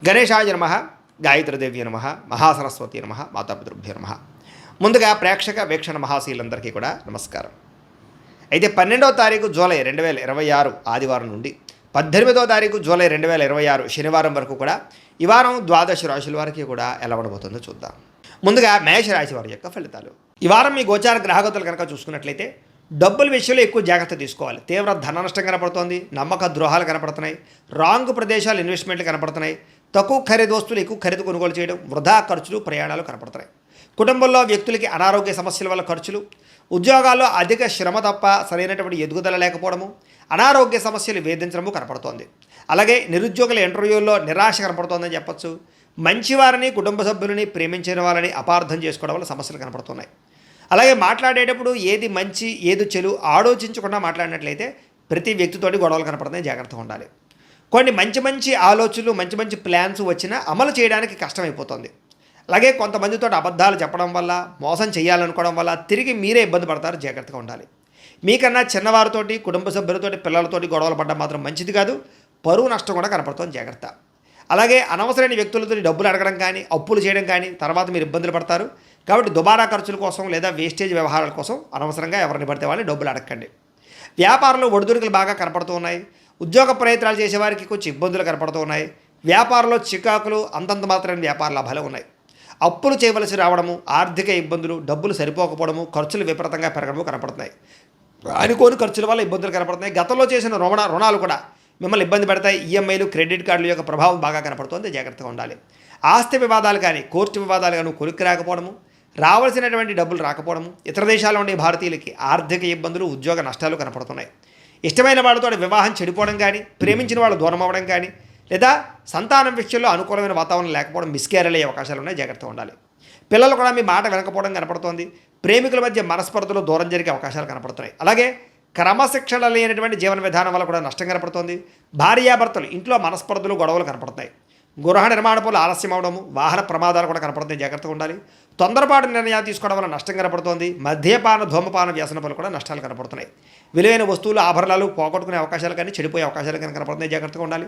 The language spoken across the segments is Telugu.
గణేశాయ నమః, గాయత్రీదేవి నమః, మహాసరస్వతి నమః, మాతాపితృభ్యో నమః. ముందుగా ప్రేక్షక వీక్షణ మహాశీలందరికీ కూడా నమస్కారం. అయితే 12వ తారీఖు జూలై 2026 ఆదివారం నుండి 18వ తారీఖు జూలై 2026 శనివారం వరకు కూడా ఈ వారం ద్వాదశ రాశుల వారికి కూడా ఎలా ఉండబోతుందో చూద్దాం. ముందుగా మేషరాశి వారి యొక్క ఫలితాలు. ఈ వారం మీ గోచార గ్రహగతులు కనుక చూసుకున్నట్లయితే డబ్బుల విషయంలో ఎక్కువ జాగ్రత్త తీసుకోవాలి. తీవ్ర ధన నష్టం కనపడుతోంది, నమ్మక ద్రోహాలు కనపడుతున్నాయి, రాంగ్ ప్రదేశాలు ఇన్వెస్ట్మెంట్లు కనపడుతున్నాయి, తక్కువ ఖరీదు వస్తువులు ఎక్కువ ఖరీదు కొనుగోలు చేయడం, వృధా ఖర్చులు, ప్రయాణాలు కనపడుతున్నాయి. కుటుంబంలో వ్యక్తులకి అనారోగ్య సమస్యల వల్ల ఖర్చులు, ఉద్యోగాల్లో అధిక శ్రమ తప్ప సరైనటువంటి ఎదుగుదల లేకపోవడము, అనారోగ్య సమస్యలు వేధించడము కనపడుతోంది. అలాగే నిరుద్యోగుల ఇంటర్వ్యూల్లో నిరాశ కనపడుతోందని చెప్పొచ్చు. మంచివారిని, కుటుంబ సభ్యులని, ప్రేమించిన వాళ్ళని అపార్థం చేసుకోవడం వల్ల సమస్యలు కనపడుతున్నాయి. అలాగే మాట్లాడేటప్పుడు ఏది మంచి ఏది చెడు ఆలోచించకుండా మాట్లాడినట్లయితే ప్రతి వ్యక్తితోటి గొడవలు కనపడుతున్నాయి, జాగ్రత్తగా ఉండాలి. కొన్ని మంచి మంచి ఆలోచనలు, మంచి మంచి ప్లాన్స్ వచ్చినా అమలు చేయడానికి కష్టమైపోతుంది. అలాగే కొంతమందితో అబద్ధాలు చెప్పడం వల్ల, మోసం చేయాలనుకోవడం వల్ల తిరిగి మీరే ఇబ్బంది పడతారు, జాగ్రత్తగా ఉండాలి. మీకన్నా చిన్నవారితోటి, కుటుంబ సభ్యులతోటి, పిల్లలతోటి గొడవలు పడడం మాత్రం మంచిది కాదు. పరువు నష్టం కూడా కనపడుతుంది, జాగ్రత్త. అలాగే అనవసరమైన వ్యక్తులతో డబ్బులు అడగడం కానీ, అప్పులు చేయడం కానీ తర్వాత మీరు ఇబ్బందులు పడతారు. కాబట్టి దుబారా ఖర్చుల కోసం లేదా వేస్టేజ్ వ్యవహారాల కోసం అనవసరంగా ఎవరిని పడితే వాళ్ళని డబ్బులు అడగండి. వ్యాపారంలో ఒడిదుడుకులు బాగా కనపడుతూ ఉన్నాయి. ఉద్యోగ ప్రయత్నాలు చేసేవారికి కొంచెం ఇబ్బందులు కనపడుతూ ఉన్నాయి. వ్యాపారంలో చికాకులు, అంతంత మాత్రమే వ్యాపార లాభాలు ఉన్నాయి. అప్పులు చేయవలసి రావడము, ఆర్థిక ఇబ్బందులు, డబ్బులు సరిపోకపోవడము, ఖర్చులు విపరీతంగా పెరగడము కనపడుతున్నాయి. అనుకోని ఖర్చుల వల్ల ఇబ్బందులు కనపడుతున్నాయి. గతంలో చేసిన రుణాలు కూడా మిమ్మల్ని ఇబ్బంది పెడతాయి. ఈఎంఐలు, క్రెడిట్ కార్డుల యొక్క ప్రభావం బాగా కనపడుతుంది, జాగ్రత్తగా ఉండాలి. ఆస్తి వివాదాలు కానీ, కోర్టు వివాదాలు కానీ కొలిక్కి రాకపోవడము, రావాల్సినటువంటి డబ్బులు రాకపోవడము, ఇతర దేశాల్లో ఉండే భారతీయులకి ఆర్థిక ఇబ్బందులు, ఉద్యోగ నష్టాలు కనపడుతున్నాయి. ఇష్టమైన వాళ్ళతో వివాహం చెడిపోవడం కానీ, ప్రేమించిన వాళ్ళు దూరం అవ్వడం కానీ, లేదా సంతానం విషయంలో అనుకూలమైన వాతావరణం లేకపోవడం, మిస్క్యారేజ్ అయ్యే అవకాశాలు ఉన్నాయి, జాగ్రత్తగా ఉండాలి. పిల్లలు కూడా మీ మాట వినకపోవడం కనపడుతోంది. ప్రేమికుల మధ్య మనస్పర్ధలు దూరం జరిగే అవకాశాలు కనపడుతున్నాయి. అలాగే క్రమశిక్షణ లేనటువంటి జీవన విధానం వల్ల కూడా నష్టం కనపడుతోంది. భార్యాభర్తలు ఇంట్లో మనస్పర్ధలు, గొడవలు కనపడుతున్నాయి. గృహ నిర్మాణ పనులు ఆలస్యం అవడము, వాహన ప్రమాదాలు కూడా కనపడుతున్నాయి, జాగ్రత్తగా ఉండాలి. తొందరపాటు నిర్ణయాలు తీసుకోవడం వల్ల నష్టం కనపడుతోంది. మద్యపాన, ధూమపాన వ్యసన పనులు కూడా నష్టాలు కనపడుతున్నాయి. విలువైన వస్తువులు, ఆభరణాలు పోగొట్టుకునే అవకాశాలు కానీ, చెడిపోయే అవకాశాలు కానీ కనపడుతున్నాయి, జాగ్రత్తగా ఉండాలి.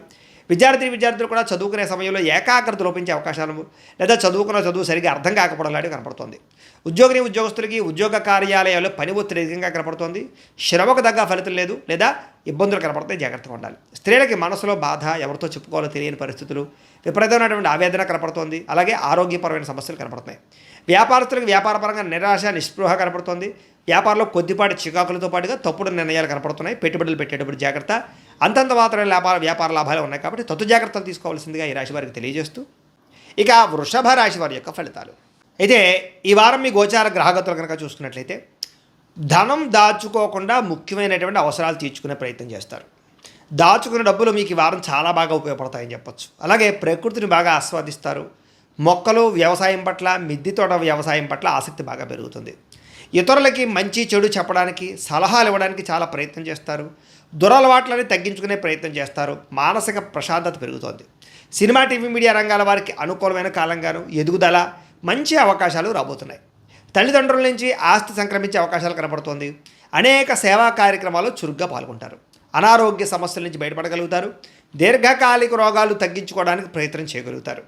విద్యార్థులు కూడా చదువుకునే సమయంలో ఏకాగ్రత లోపించే అవకాశాలు, లేదా చదువు సరిగా అర్థం కాకపోవడం లాంటివి కనపడుతుంది. ఉద్యోగస్తులకి ఉద్యోగ కార్యాలయాల్లో పని ఒత్తిడి అధికంగా కనపడుతోంది. శ్రమకు తగ్గ ఫలితం లేదు, లేదా ఇబ్బందులు కనపడతాయి, జాగ్రత్తగా ఉండాలి. స్త్రీలకి మనసులో బాధ, ఎవరితో చెప్పుకోవాలో తెలియని పరిస్థితులు, విపరీతమైనటువంటి ఆవేదన కనపడుతోంది. అలాగే ఆరోగ్యపరమైన సమస్యలు కనపడుతున్నాయి. వ్యాపారస్తులకు వ్యాపారపరంగా నిరాశ, నిస్పృహ కనపడుతోంది. వ్యాపారంలో కొద్దిపాటి చికాకులతో పాటుగా తప్పుడు నిర్ణయాలు కనపడుతున్నాయి. పెట్టుబడులు పెట్టేటప్పుడు జాగ్రత్త. అంతంత మాత్రమే వ్యాపార లాభాలు ఉన్నాయి కాబట్టి తత్తు జాగ్రత్తలు తీసుకోవాల్సిందిగా ఈ రాశి వారికి తెలియజేస్తూ, ఇక వృషభ రాశి వారి యొక్క ఫలితాలు. అయితే ఈ వారం మీ గోచార గ్రహగతులు కనుక చూసుకున్నట్లయితే ధనం దాచుకోకుండా ముఖ్యమైనటువంటి అవసరాలు తీర్చుకునే ప్రయత్నం చేస్తారు. దాచుకున్న డబ్బులు మీకు ఈ వారం చాలా బాగా ఉపయోగపడతాయని చెప్పొచ్చు. అలాగే ప్రకృతిని బాగా ఆస్వాదిస్తారు. మొక్కలు, వ్యవసాయం పట్ల, మిద్దె తోట వ్యవసాయం పట్ల ఆసక్తి బాగా పెరుగుతుంది. ఇతరులకి మంచి చెడు చెప్పడానికి, సలహాలు ఇవ్వడానికి చాలా ప్రయత్నం చేస్తారు. దురలవాట్లని తగ్గించుకునే ప్రయత్నం చేస్తారు. మానసిక ప్రశాంతత పెరుగుతోంది. సినిమా, టీవీ, మీడియా రంగాల వారికి అనుకూలమైన కాలంగాను ఎదుగుదల, మంచి అవకాశాలు రాబోతున్నాయి. తల్లిదండ్రుల నుంచి ఆస్తి సంక్రమించే అవకాశాలు కనపడుతోంది. అనేక సేవా కార్యక్రమాల్లో చురుగ్గా పాల్గొంటారు. అనారోగ్య సమస్యల నుంచి బయటపడగలుగుతారు. దీర్ఘకాలిక రోగాలు తగ్గించుకోవడానికి ప్రయత్నం చేయగలుగుతారు.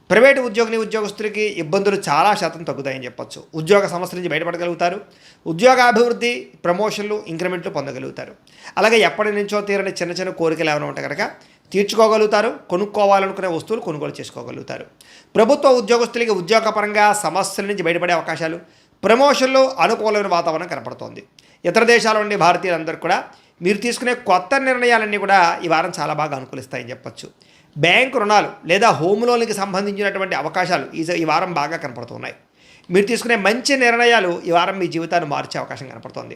ప్రైవేటు ఉద్యోగస్తులకి ఇబ్బందులు చాలా శాతం తగ్గుతాయని చెప్పొచ్చు. ఉద్యోగ సమస్యల నుంచి బయటపడగలుగుతారు. ఉద్యోగాభివృద్ధి, ప్రమోషన్లు, ఇంక్రిమెంట్లు పొందగలుగుతారు. అలాగే ఎప్పటి నుంచో తీరని చిన్న చిన్న కోరికలు ఏమైనా ఉంటే కనుక తీర్చుకోగలుగుతారు. కొనుక్కోవాలనుకునే వస్తువులు కొనుగోలు చేసుకోగలుగుతారు. ప్రభుత్వ ఉద్యోగస్తులకి ఉద్యోగపరంగా సమస్యల నుంచి బయటపడే అవకాశాలు, ప్రమోషన్లు, అనుకూలమైన వాతావరణం కనపడుతోంది. ఇతర దేశాల నుండి భారతీయులందరూ కూడా మీరు తీసుకునే కొత్త నిర్ణయాలన్నీ కూడా ఈ వారం చాలా బాగా అనుకూలిస్తాయని చెప్పొచ్చు. బ్యాంకు రుణాలు లేదా హోమ్ లోన్కి సంబంధించినటువంటి అవకాశాలు ఈ వారం బాగా కనపడుతున్నాయి. మీరు తీసుకునే మంచి నిర్ణయాలు ఈ వారం మీ జీవితాన్ని మార్చే అవకాశం కనపడుతోంది.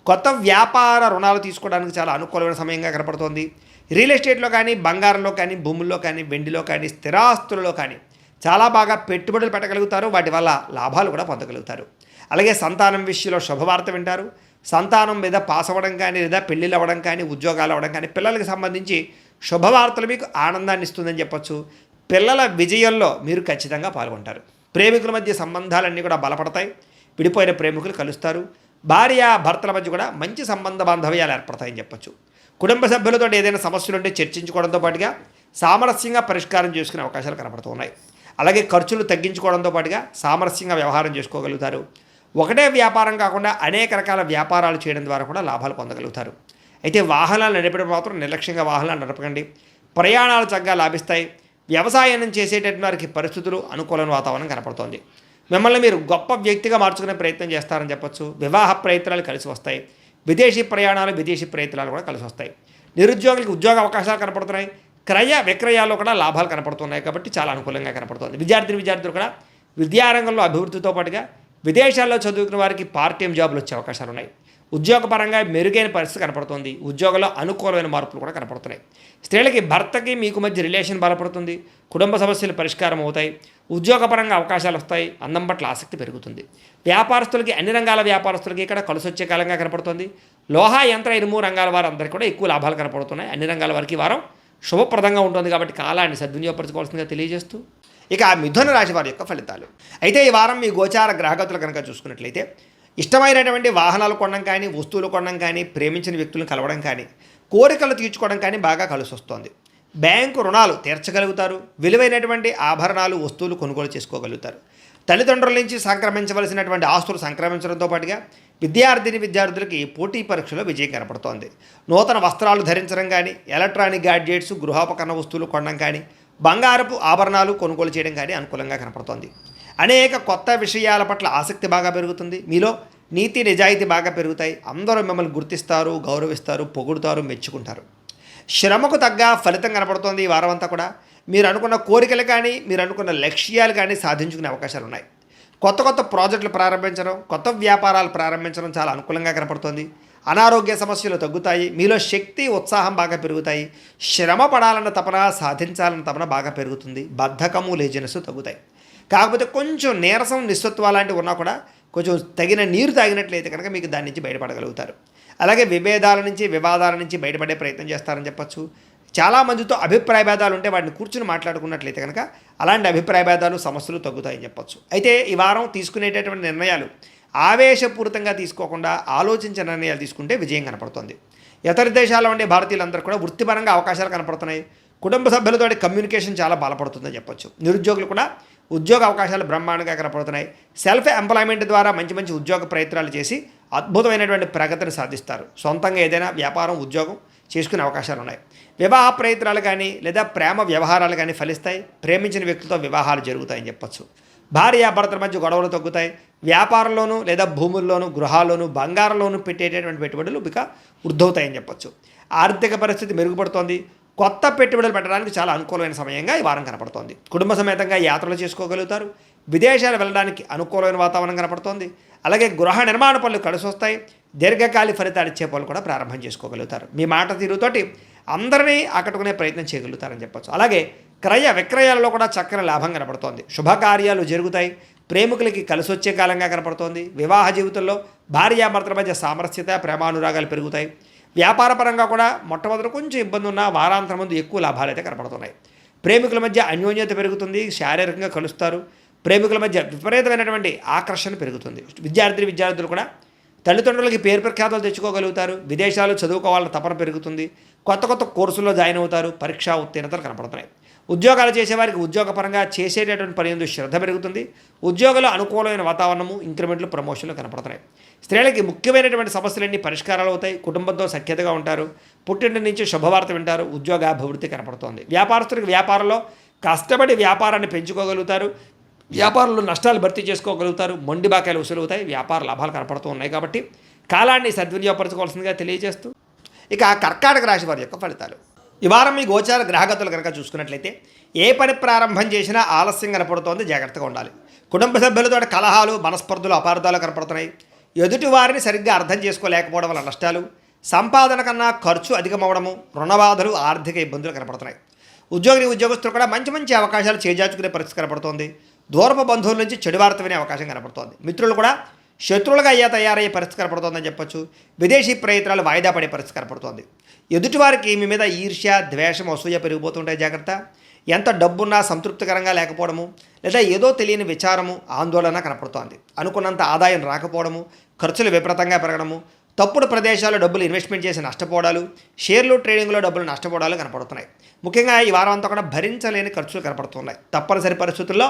కొత్త వ్యాపార రుణాలు తీసుకోవడానికి చాలా అనుకూలమైన సమయంగా కనపడుతోంది. రియల్ ఎస్టేట్లో కానీ, బంగారంలో కానీ, భూముల్లో కానీ, వెండిలో కానీ, స్థిరాస్తులలో కానీ చాలా బాగా పెట్టుబడులు పెట్టగలుగుతారు. వాటి వల్ల లాభాలు కూడా పొందగలుగుతారు. అలాగే సంతానం విషయంలో శుభవార్త వింటారు. సంతానం మీద పాస్ అవ్వడం కానీ, లేదా పెళ్ళిళ్ళు అవ్వడం కానీ, ఉద్యోగాలు అవ్వడం కానీ, పిల్లలకి సంబంధించి శుభవార్తలు మీకు ఆనందాన్ని ఇస్తుందని చెప్పొచ్చు. పిల్లల విజయంలో మీరు ఖచ్చితంగా పాల్గొంటారు. ప్రేమికుల మధ్య సంబంధాలన్నీ కూడా బలపడతాయి. విడిపోయిన ప్రేమికులు కలుస్తారు. భార్య భర్తల మధ్య కూడా మంచి సంబంధ బాంధవ్యాలు ఏర్పడతాయని చెప్పొచ్చు. కుటుంబ సభ్యులతో ఏదైనా సమస్యలు ఉంటే చర్చించుకోవడంతో పాటుగా సామరస్యంగా పరిష్కారం చేసుకునే అవకాశాలు కనపడుతున్నాయి. అలాగే ఖర్చులు తగ్గించుకోవడంతో పాటుగా సామరస్యంగా వ్యవహారం చేసుకోగలుగుతారు. ఒకటే వ్యాపారం కాకుండా అనేక రకాల వ్యాపారాలు చేయడం ద్వారా కూడా లాభాలు పొందగలుగుతారు. అయితే వాహనాలు నడిపడం మాత్రం నిర్లక్ష్యంగా వాహనాలు నడపకండి. ప్రయాణాలు చక్కగా లాభిస్తాయి. వ్యవసాయం చేసేటటువంటి వారికి పరిస్థితులు అనుకూలమైన వాతావరణం కనపడుతోంది. మిమ్మల్ని మీరు గొప్ప వ్యక్తిగా మార్చుకునే ప్రయత్నం చేస్తారని చెప్పొచ్చు. వివాహ ప్రయత్నాలు కలిసి వస్తాయి. విదేశీ ప్రయాణాలు విదేశీ ప్రయత్నాలు కూడా కలిసి వస్తాయి. నిరుద్యోగులకు ఉద్యోగ అవకాశాలు కనపడుతున్నాయి. క్రయ విక్రయాల్లో కూడా లాభాలు కనపడుతున్నాయి కాబట్టి చాలా అనుకూలంగా కనపడుతుంది. విద్యార్థులు కూడా విద్యారంగంలో అభివృద్ధితో పాటుగా విదేశాల్లో చదువుకున్న వారికి పార్ట్ టైం జాబులు వచ్చే అవకాశాలు ఉన్నాయి. ఉద్యోగపరంగా మెరుగైన పరిస్థితి కనపడుతుంది. ఉద్యోగంలో అనుకూలమైన మార్పులు కూడా కనపడుతున్నాయి. స్త్రీలకి భర్తకి మీకు మధ్య రిలేషన్ బలపడుతుంది. కుటుంబ సమస్యలు పరిష్కారం అవుతాయి. ఉద్యోగపరంగా అవకాశాలు వస్తాయి. అందం పట్ల ఆసక్తి పెరుగుతుంది. వ్యాపారస్తులకి అన్ని రంగాల వ్యాపారస్తులకి ఇక్కడ కలిసి వచ్చే కాలంగా కనపడుతుంది. లోహ యంత్ర ఇనుము రంగాల వారందరికీ కూడా ఎక్కువ లాభాలు కనపడుతున్నాయి. అన్ని రంగాల వారికి వారం శుభప్రదంగా ఉంటుంది కాబట్టి కాలాన్ని సద్వినియోగపరచుకోవాల్సిందిగా తెలియజేస్తూ ఇక మిథున రాశి వారి యొక్క ఫలితాలు. అయితే ఈ వారం మీ గోచార గ్రహగతులు కనుక చూసుకున్నట్లయితే ఇష్టమైనటువంటి వాహనాలు కొనడం కానీ, వస్తువులు కొనడం కానీ, ప్రేమించిన వ్యక్తులను కలవడం కానీ, కోరికలు తీర్చుకోవడం కానీ బాగా కలిసి వస్తుంది. బ్యాంకు రుణాలు తీర్చగలుగుతారు. విలువైనటువంటి ఆభరణాలు వస్తువులు కొనుగోలు చేసుకోగలుగుతారు. తల్లిదండ్రుల నుంచి సంక్రమించవలసినటువంటి ఆస్తులు సంక్రమించడంతో పాటుగా విద్యార్థులకి పోటీ పరీక్షలో విజయం కనపడుతోంది. నూతన వస్త్రాలు ధరించడం కానీ, ఎలక్ట్రానిక్ గ్యాడ్జెట్స్ గృహోపకరణ వస్తువులు కొనడం కానీ, బంగారపు ఆభరణాలు కొనుగోలు చేయడం కానీ అనుకూలంగా కనపడుతోంది. అనేక కొత్త విషయాల పట్ల ఆసక్తి బాగా పెరుగుతుంది. మీలో నీతి నిజాయితీ బాగా పెరుగుతాయి. అందరూ మిమ్మల్ని గుర్తిస్తారు, గౌరవిస్తారు, పొగుడుతారు, మెచ్చుకుంటారు. శ్రమకు తగ్గ ఫలితం కనపడుతోంది ఈ వారం అంతా కూడా. మీరు అనుకున్న కోరికలు కానీ, మీరు అనుకున్న లక్ష్యాలు కానీ సాధించుకునే అవకాశాలు ఉన్నాయి. కొత్త ప్రాజెక్టులు ప్రారంభించడం, కొత్త వ్యాపారాలు ప్రారంభించడం చాలా అనుకూలంగా కనపడుతోంది. అనారోగ్య సమస్యలు తగ్గుతాయి. మీలో శక్తి ఉత్సాహం బాగా పెరుగుతాయి. శ్రమ పడాలన్న తపన, సాధించాలన్న తపన బాగా పెరుగుతుంది. బద్ధకము లేజినెస్ తగ్గుతాయి. కాకపోతే కొంచెం నీరసం నిస్సత్వ లాంటివి ఉన్నా కూడా కొంచెం తగిన నీరు తాగినట్లయితే కనుక మీకు దాని నుంచి బయటపడగలుగుతారు. అలాగే విభేదాల నుంచి వివాదాల నుంచి బయటపడే ప్రయత్నం చేస్తారని చెప్పచ్చు. చాలామందితో అభిప్రాయ భేదాలు ఉంటే వాటిని కూర్చుని మాట్లాడుకున్నట్లయితే కనుక అలాంటి అభిప్రాయ భేదాలు సమస్యలు తగ్గుతాయని చెప్పచ్చు. అయితే ఈ వారం తీసుకునేటటువంటి నిర్ణయాలు ఆవేశపూరితంగా తీసుకోకుండా ఆలోచించిన నిర్ణయాలు తీసుకుంటే విజయం కనపడుతుంది. ఇతర దేశాల్లో ఉండే భారతీయులందరూ కూడా వృత్తిపరంగా అవకాశాలు కనపడుతున్నాయి. కుటుంబ సభ్యులతో కమ్యూనికేషన్ చాలా బలపడుతుందని చెప్పొచ్చు. నిరుద్యోగులు కూడా ఉద్యోగ అవకాశాలు బ్రహ్మాండంగా కనపడుతున్నాయి. సెల్ఫ్ ఎంప్లాయ్మెంట్ ద్వారా మంచి ఉద్యోగ ప్రయత్నాలు చేసి అద్భుతమైనటువంటి ప్రగతిని సాధిస్తారు. సొంతంగా ఏదైనా వ్యాపారం, ఉద్యోగం చేసుకునే అవకాశాలు ఉన్నాయి. వివాహ ప్రయత్నాలు కానీ లేదా ప్రేమ వ్యవహారాలు కానీ ఫలిస్తాయి. ప్రేమించిన వ్యక్తులతో వివాహాలు జరుగుతాయని చెప్పొచ్చు. భార్యాభర్తల మధ్య గొడవలు తగ్గుతాయి. వ్యాపారంలోనూ లేదా భూముల్లోనూ, గృహాల్లోనూ, బంగారంలోనూ పెట్టేటటువంటి పెట్టుబడులు ఇక వృద్ధవుతాయని చెప్పొచ్చు. ఆర్థిక పరిస్థితి మెరుగుపడుతోంది. కొత్త పెట్టుబడులు పెట్టడానికి చాలా అనుకూలమైన సమయంగా ఈ వారం కనపడుతోంది. కుటుంబ సమేతంగా యాత్రలు చేసుకోగలుగుతారు. విదేశాలు వెళ్ళడానికి అనుకూలమైన వాతావరణం కనపడుతోంది. అలాగే గృహ నిర్మాణ పనులు కలిసి వస్తాయి. దీర్ఘకాలిక ఫలితాలు ఇచ్చే పనులు కూడా ప్రారంభం చేసుకోగలుగుతారు. మీ మాట తీరుతోటి అందరినీ ఆకట్టుకునే ప్రయత్నం చేయగలుగుతారని చెప్పచ్చు. అలాగే క్రయ విక్రయాలలో కూడా చక్కని లాభం కనపడుతోంది. శుభకార్యాలు జరుగుతాయి. ప్రేమికులకి కలిసి వచ్చే కాలంగా కనపడుతోంది. వివాహ జీవితంలో భార్యాభర్తల మధ్య సామరస్యత, ప్రేమానురాగాలు పెరుగుతాయి. వ్యాపారపరంగా కూడా మొట్టమొదటి కొంచెం ఇబ్బంది ఉన్న వారాంతరం ముందు ఎక్కువ లాభాలు అయితే కనపడుతున్నాయి. ప్రేమికుల మధ్య అన్యోన్యత పెరుగుతుంది. శారీరకంగా కలుస్తారు. ప్రేమికుల మధ్య విపరీతమైనటువంటి ఆకర్షణ పెరుగుతుంది. విద్యార్థులు కూడా తల్లిదండ్రులకి పేరు ప్రఖ్యాతలు తెచ్చుకోగలుగుతారు. విదేశాలు చదువుకోవాలని తపన పెరుగుతుంది. కొత్త కోర్సుల్లో జాయిన్ అవుతారు. పరీక్షా ఉత్తీర్ణతలు కనపడుతున్నాయి. ఉద్యోగాలు చేసేవారికి ఉద్యోగపరంగా చేసేటటువంటి పని ఎందుకు శ్రద్ధ పెరుగుతుంది. ఉద్యోగంలో అనుకూలమైన వాతావరణము, ఇంక్రిమెంట్లు, ప్రమోషన్లు కనపడుతున్నాయి. స్త్రీలకి ముఖ్యమైనటువంటి సమస్యలన్నీ పరిష్కారాలు అవుతాయి. కుటుంబంతో సఖ్యతగా ఉంటారు. పుట్టింటి నుంచి శుభవార్త వింటారు. ఉద్యోగాభివృద్ధి కనపడుతోంది. వ్యాపారస్తులకు వ్యాపారంలో కష్టపడి వ్యాపారాన్ని పెంచుకోగలుగుతారు. వ్యాపారంలో నష్టాలు భర్తీ చేసుకోగలుగుతారు. మొండి బాకాయలు వసూలవుతాయి. వ్యాపార లాభాలు కనపడుతూ ఉన్నాయి కాబట్టి కాలాన్ని సద్వినియోగపరచుకోవాల్సిందిగా తెలియజేస్తూ ఇక కర్కాటక రాశి వారి యొక్క ఫలితాలు. ఈ వారం మీ గోచార గ్రహగతులు కనుక చూసుకున్నట్లయితే ఏ పని ప్రారంభం చేసినా ఆలస్యం కనపడుతోంది. జాగ్రత్తగా ఉండాలి. కుటుంబ సభ్యులతో కలహాలు, మనస్పర్ధలు, అపార్థాలు కనపడుతున్నాయి. ఎదుటి వారిని సరిగ్గా అర్థం చేసుకోలేకపోవడం వల్ల నష్టాలు, సంపాదన కన్నా ఖర్చు అధికమవడము, రుణబాధలు, ఆర్థిక ఇబ్బందులు కనపడుతున్నాయి. ఉద్యోగస్తులు కూడా మంచి అవకాశాలు చేజార్చుకునే పరిస్థితి కనపడుతోంది. దూరపు బంధువుల నుంచి చెడు వార్త వినే అవకాశం కనపడుతోంది. మిత్రులు కూడా శత్రువులుగా తయారయ్యే పరిస్థితి కనపడుతోందని చెప్పొచ్చు. విదేశీ ప్రయత్నాలు వాయిదా పడే పరిస్థితి కనపడుతోంది. ఎదుటివారికి మీ మీద ఈర్ష్య, ద్వేషం, అసూయ పెరిగిపోతుంటాయి. జాగ్రత్త. ఎంత డబ్బున్నా సంతృప్తికరంగా లేకపోవడము, లేదా ఏదో తెలియని విచారము, ఆందోళన కనపడుతోంది. అనుకున్నంత ఆదాయం రాకపోవడము, ఖర్చులు విపరీతంగా పెరగడము, తప్పుడు ప్రదేశాల్లో డబ్బులు ఇన్వెస్ట్మెంట్ చేసి నష్టపోవడాలు, షేర్లు ట్రేడింగ్లో డబ్బులు నష్టపోవడాలు కనపడుతున్నాయి. ముఖ్యంగా ఈ వారం అంతా కూడా భరించలేని ఖర్చులు కనపడుతున్నాయి. తప్పనిసరి పరిస్థితుల్లో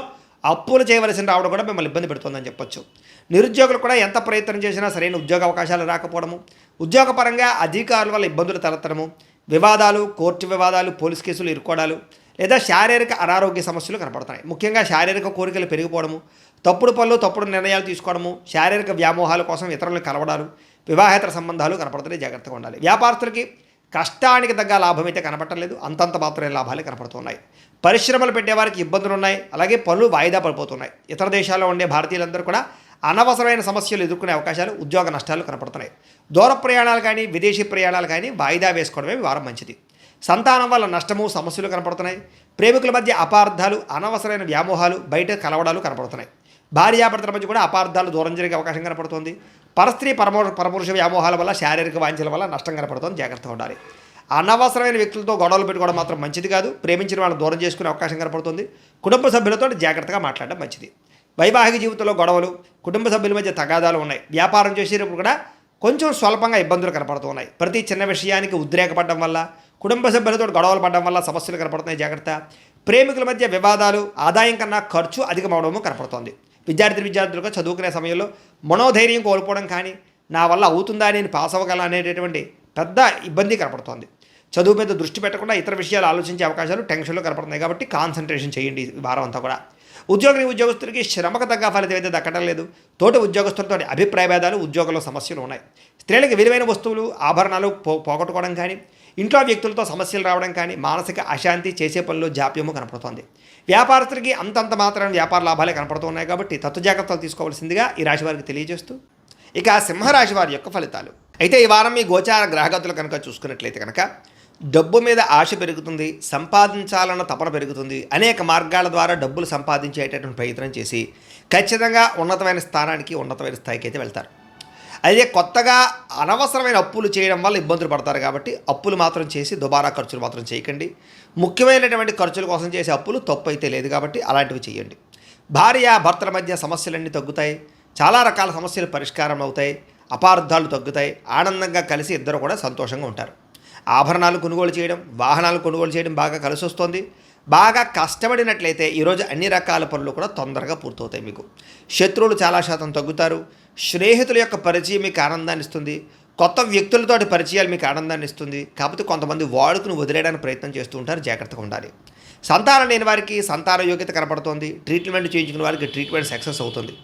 అప్పులు చేయవలసిన రావడం కూడా మిమ్మల్ని ఇబ్బంది పెడుతుందని చెప్పొచ్చు. నిరుద్యోగులు కూడా ఎంత ప్రయత్నం చేసినా సరైన ఉద్యోగ అవకాశాలు రాకపోవడము, ఉద్యోగపరంగా అధికారుల వల్ల ఇబ్బందులు తలెత్తడము, వివాదాలు, కోర్టు వివాదాలు, పోలీస్ కేసులు ఇరుక్కోవడాలు, లేదా శారీరక అనారోగ్య సమస్యలు కనపడుతున్నాయి. ముఖ్యంగా శారీరక కోరికలు పెరిగిపోవడము, తప్పుడు పనులు, తప్పుడు నిర్ణయాలు తీసుకోవడము, శారీరక వ్యామోహాల కోసం ఇతరులను కలవడాలు, వివాహేతర సంబంధాలు కనపడుతున్నాయి. జాగ్రత్తగా ఉండాలి. వ్యాపారస్తులకి కష్టానికి తగ్గ లాభం అయితే కనపడలేదు, అంతంత మాత్రమే లాభాలే కనపడుతున్నాయి. పరిశ్రమలు పెట్టేవారికి ఇబ్బందులు ఉన్నాయి, అలాగే పనులు వాయిదా పడిపోతున్నాయి. ఇతర దేశాల్లో ఉండే భారతీయులందరూ కూడా అనవసరమైన సమస్యలు ఎదుర్కొనే అవకాశాలు, ఉద్యోగ నష్టాలు కనపడుతున్నాయి. దూర ప్రయాణాలు కానీ, విదేశీ ప్రయాణాలు కానీ వాయిదా వేసుకోవడమే వారం మంచిది. సంతానం వల్ల నష్టము, సమస్యలు కనపడుతున్నాయి. ప్రేమికుల మధ్య అపార్థాలు, అనవసరమైన వ్యామోహాలు, బయట కలవడాలు కనపడుతున్నాయి. భార్యాభర్తల మధ్య కూడా అపార్థాలు దూరం జరిగే అవకాశం కనపడుతుంది. పరస్త్రీ పరపురుష వ్యామోహాల వల్ల, శారీరక వాంఛల వల్ల నష్టం కనపడుతుంది. జాగ్రత్తగా ఉండాలి. అనవసరమైన వ్యక్తులతో గొడవలు పెట్టుకోవడం మాత్రం మంచిది కాదు. ప్రేమించిన వాళ్ళని దూరం చేసుకునే అవకాశం కనపడుతుంది. కుటుంబ సభ్యులతో జాగ్రత్తగా మాట్లాడడం మంచిది. వైవాహిక జీవితంలో గొడవలు, కుటుంబ సభ్యుల మధ్య తగాదాలు ఉన్నాయి. వ్యాపారం చేసేటప్పుడు కూడా కొంచెం స్వల్పంగా ఇబ్బందులు కనపడుతున్నాయి. ప్రతి చిన్న విషయానికి ఉద్రేకపడడం వల్ల, కుటుంబ సభ్యులతో గొడవలు పడడం వల్ల సమస్యలు కనపడుతున్నాయి. జాగ్రత్త. ప్రేమికుల మధ్య వివాదాలు, ఆదాయం కన్నా ఖర్చు అధికమవడము కనపడుతోంది. విద్యార్థులుగా చదువుకునే సమయంలో మనోధైర్యం కోల్పోవడం కానీ, నా వల్ల అవుతుందా నేను పాస్ అవ్వగల అనేటటువంటి పెద్ద ఇబ్బంది కనపడుతోంది. చదువు మీద దృష్టి పెట్టకుండా ఇతర విషయాలు ఆలోచించే అవకాశాలు, టెన్షన్లు కనపడుతున్నాయి. కాబట్టి కాన్సన్ట్రేషన్ చేయండి ఈ వారం అంతా కూడా. ఉద్యోగులకి శ్రమకు తగ్గ ఫలితం అయితే దక్కడం లేదు. తోటి ఉద్యోగస్తులతో అభిప్రాయ భేదాలు, ఉద్యోగంలో సమస్యలు ఉన్నాయి. స్త్రీలకు విలువైన వస్తువులు, ఆభరణాలు పోగొట్టుకోవడం కానీ, ఇంట్లో వ్యక్తులతో సమస్యలు రావడం కానీ, మానసిక అశాంతి, చేసే పనుల్లో జాప్యము కనపడుతోంది. వ్యాపారస్తులకి అంతంత మాత్రం వ్యాపార లాభాలే కనపడుతున్నాయి. కాబట్టి జాగ్రత్తలు తీసుకోవాల్సిందిగా ఈ రాశి వారికి తెలియజేస్తూ, ఇక సింహరాశి వారి యొక్క ఫలితాలు. అయితే ఈ వారం మీ గోచార గ్రహగతులు కనుక చూసుకున్నట్లయితే కనుక డబ్బు మీద ఆశ పెరుగుతుంది, సంపాదించాలన్న తపన పెరుగుతుంది. అనేక మార్గాల ద్వారా డబ్బులు సంపాదించేటటువంటి ప్రయత్నం చేసి ఖచ్చితంగా ఉన్నతమైన స్థానానికి, ఉన్నతమైన స్థాయికి అయితే వెళ్తారు. అయితే కొత్తగా అనవసరమైన అప్పులు చేయడం వల్ల ఇబ్బందులు పడతారు. కాబట్టి అప్పులు మాత్రం చేసి దుబారా ఖర్చులు మాత్రం చేయకండి. ముఖ్యమైనటువంటి ఖర్చుల కోసం చేసే అప్పులు తప్పు అయితే లేదు. కాబట్టి అలాంటివి చేయండి. భర్తల మధ్య సమస్యలన్నీ తగ్గుతాయి. చాలా రకాల సమస్యలు పరిష్కారం అవుతాయి. అపార్థాలు తగ్గుతాయి. ఆనందంగా కలిసి ఇద్దరు కూడా సంతోషంగా ఉంటారు. ఆభరణాలు కొనుగోలు చేయడం, వాహనాలు కొనుగోలు చేయడం బాగా కలిసి వస్తుంది. బాగా కష్టపడినట్లయితే ఈరోజు అన్ని రకాల పనులు కూడా తొందరగా పూర్తవుతాయి. మీకు శత్రువులు చాలా శాతం తగ్గుతారు. స్నేహితుల యొక్క పరిచయం మీకు ఆనందాన్ని ఇస్తుంది. కొత్త వ్యక్తులతోటి పరిచయాలు మీకు ఆనందాన్ని ఇస్తుంది. కాకపోతే కొంతమంది వాడుకుని వదిలేయడానికి ప్రయత్నం చేస్తూ ఉంటారు. జాగ్రత్తగా ఉండాలి. సంతానం లేని వారికి సంతాన యోగ్యత కనపడుతోంది. ట్రీట్మెంట్ చేయించుకున్న వారికి ట్రీట్మెంట్ సక్సెస్ అవుతుంది.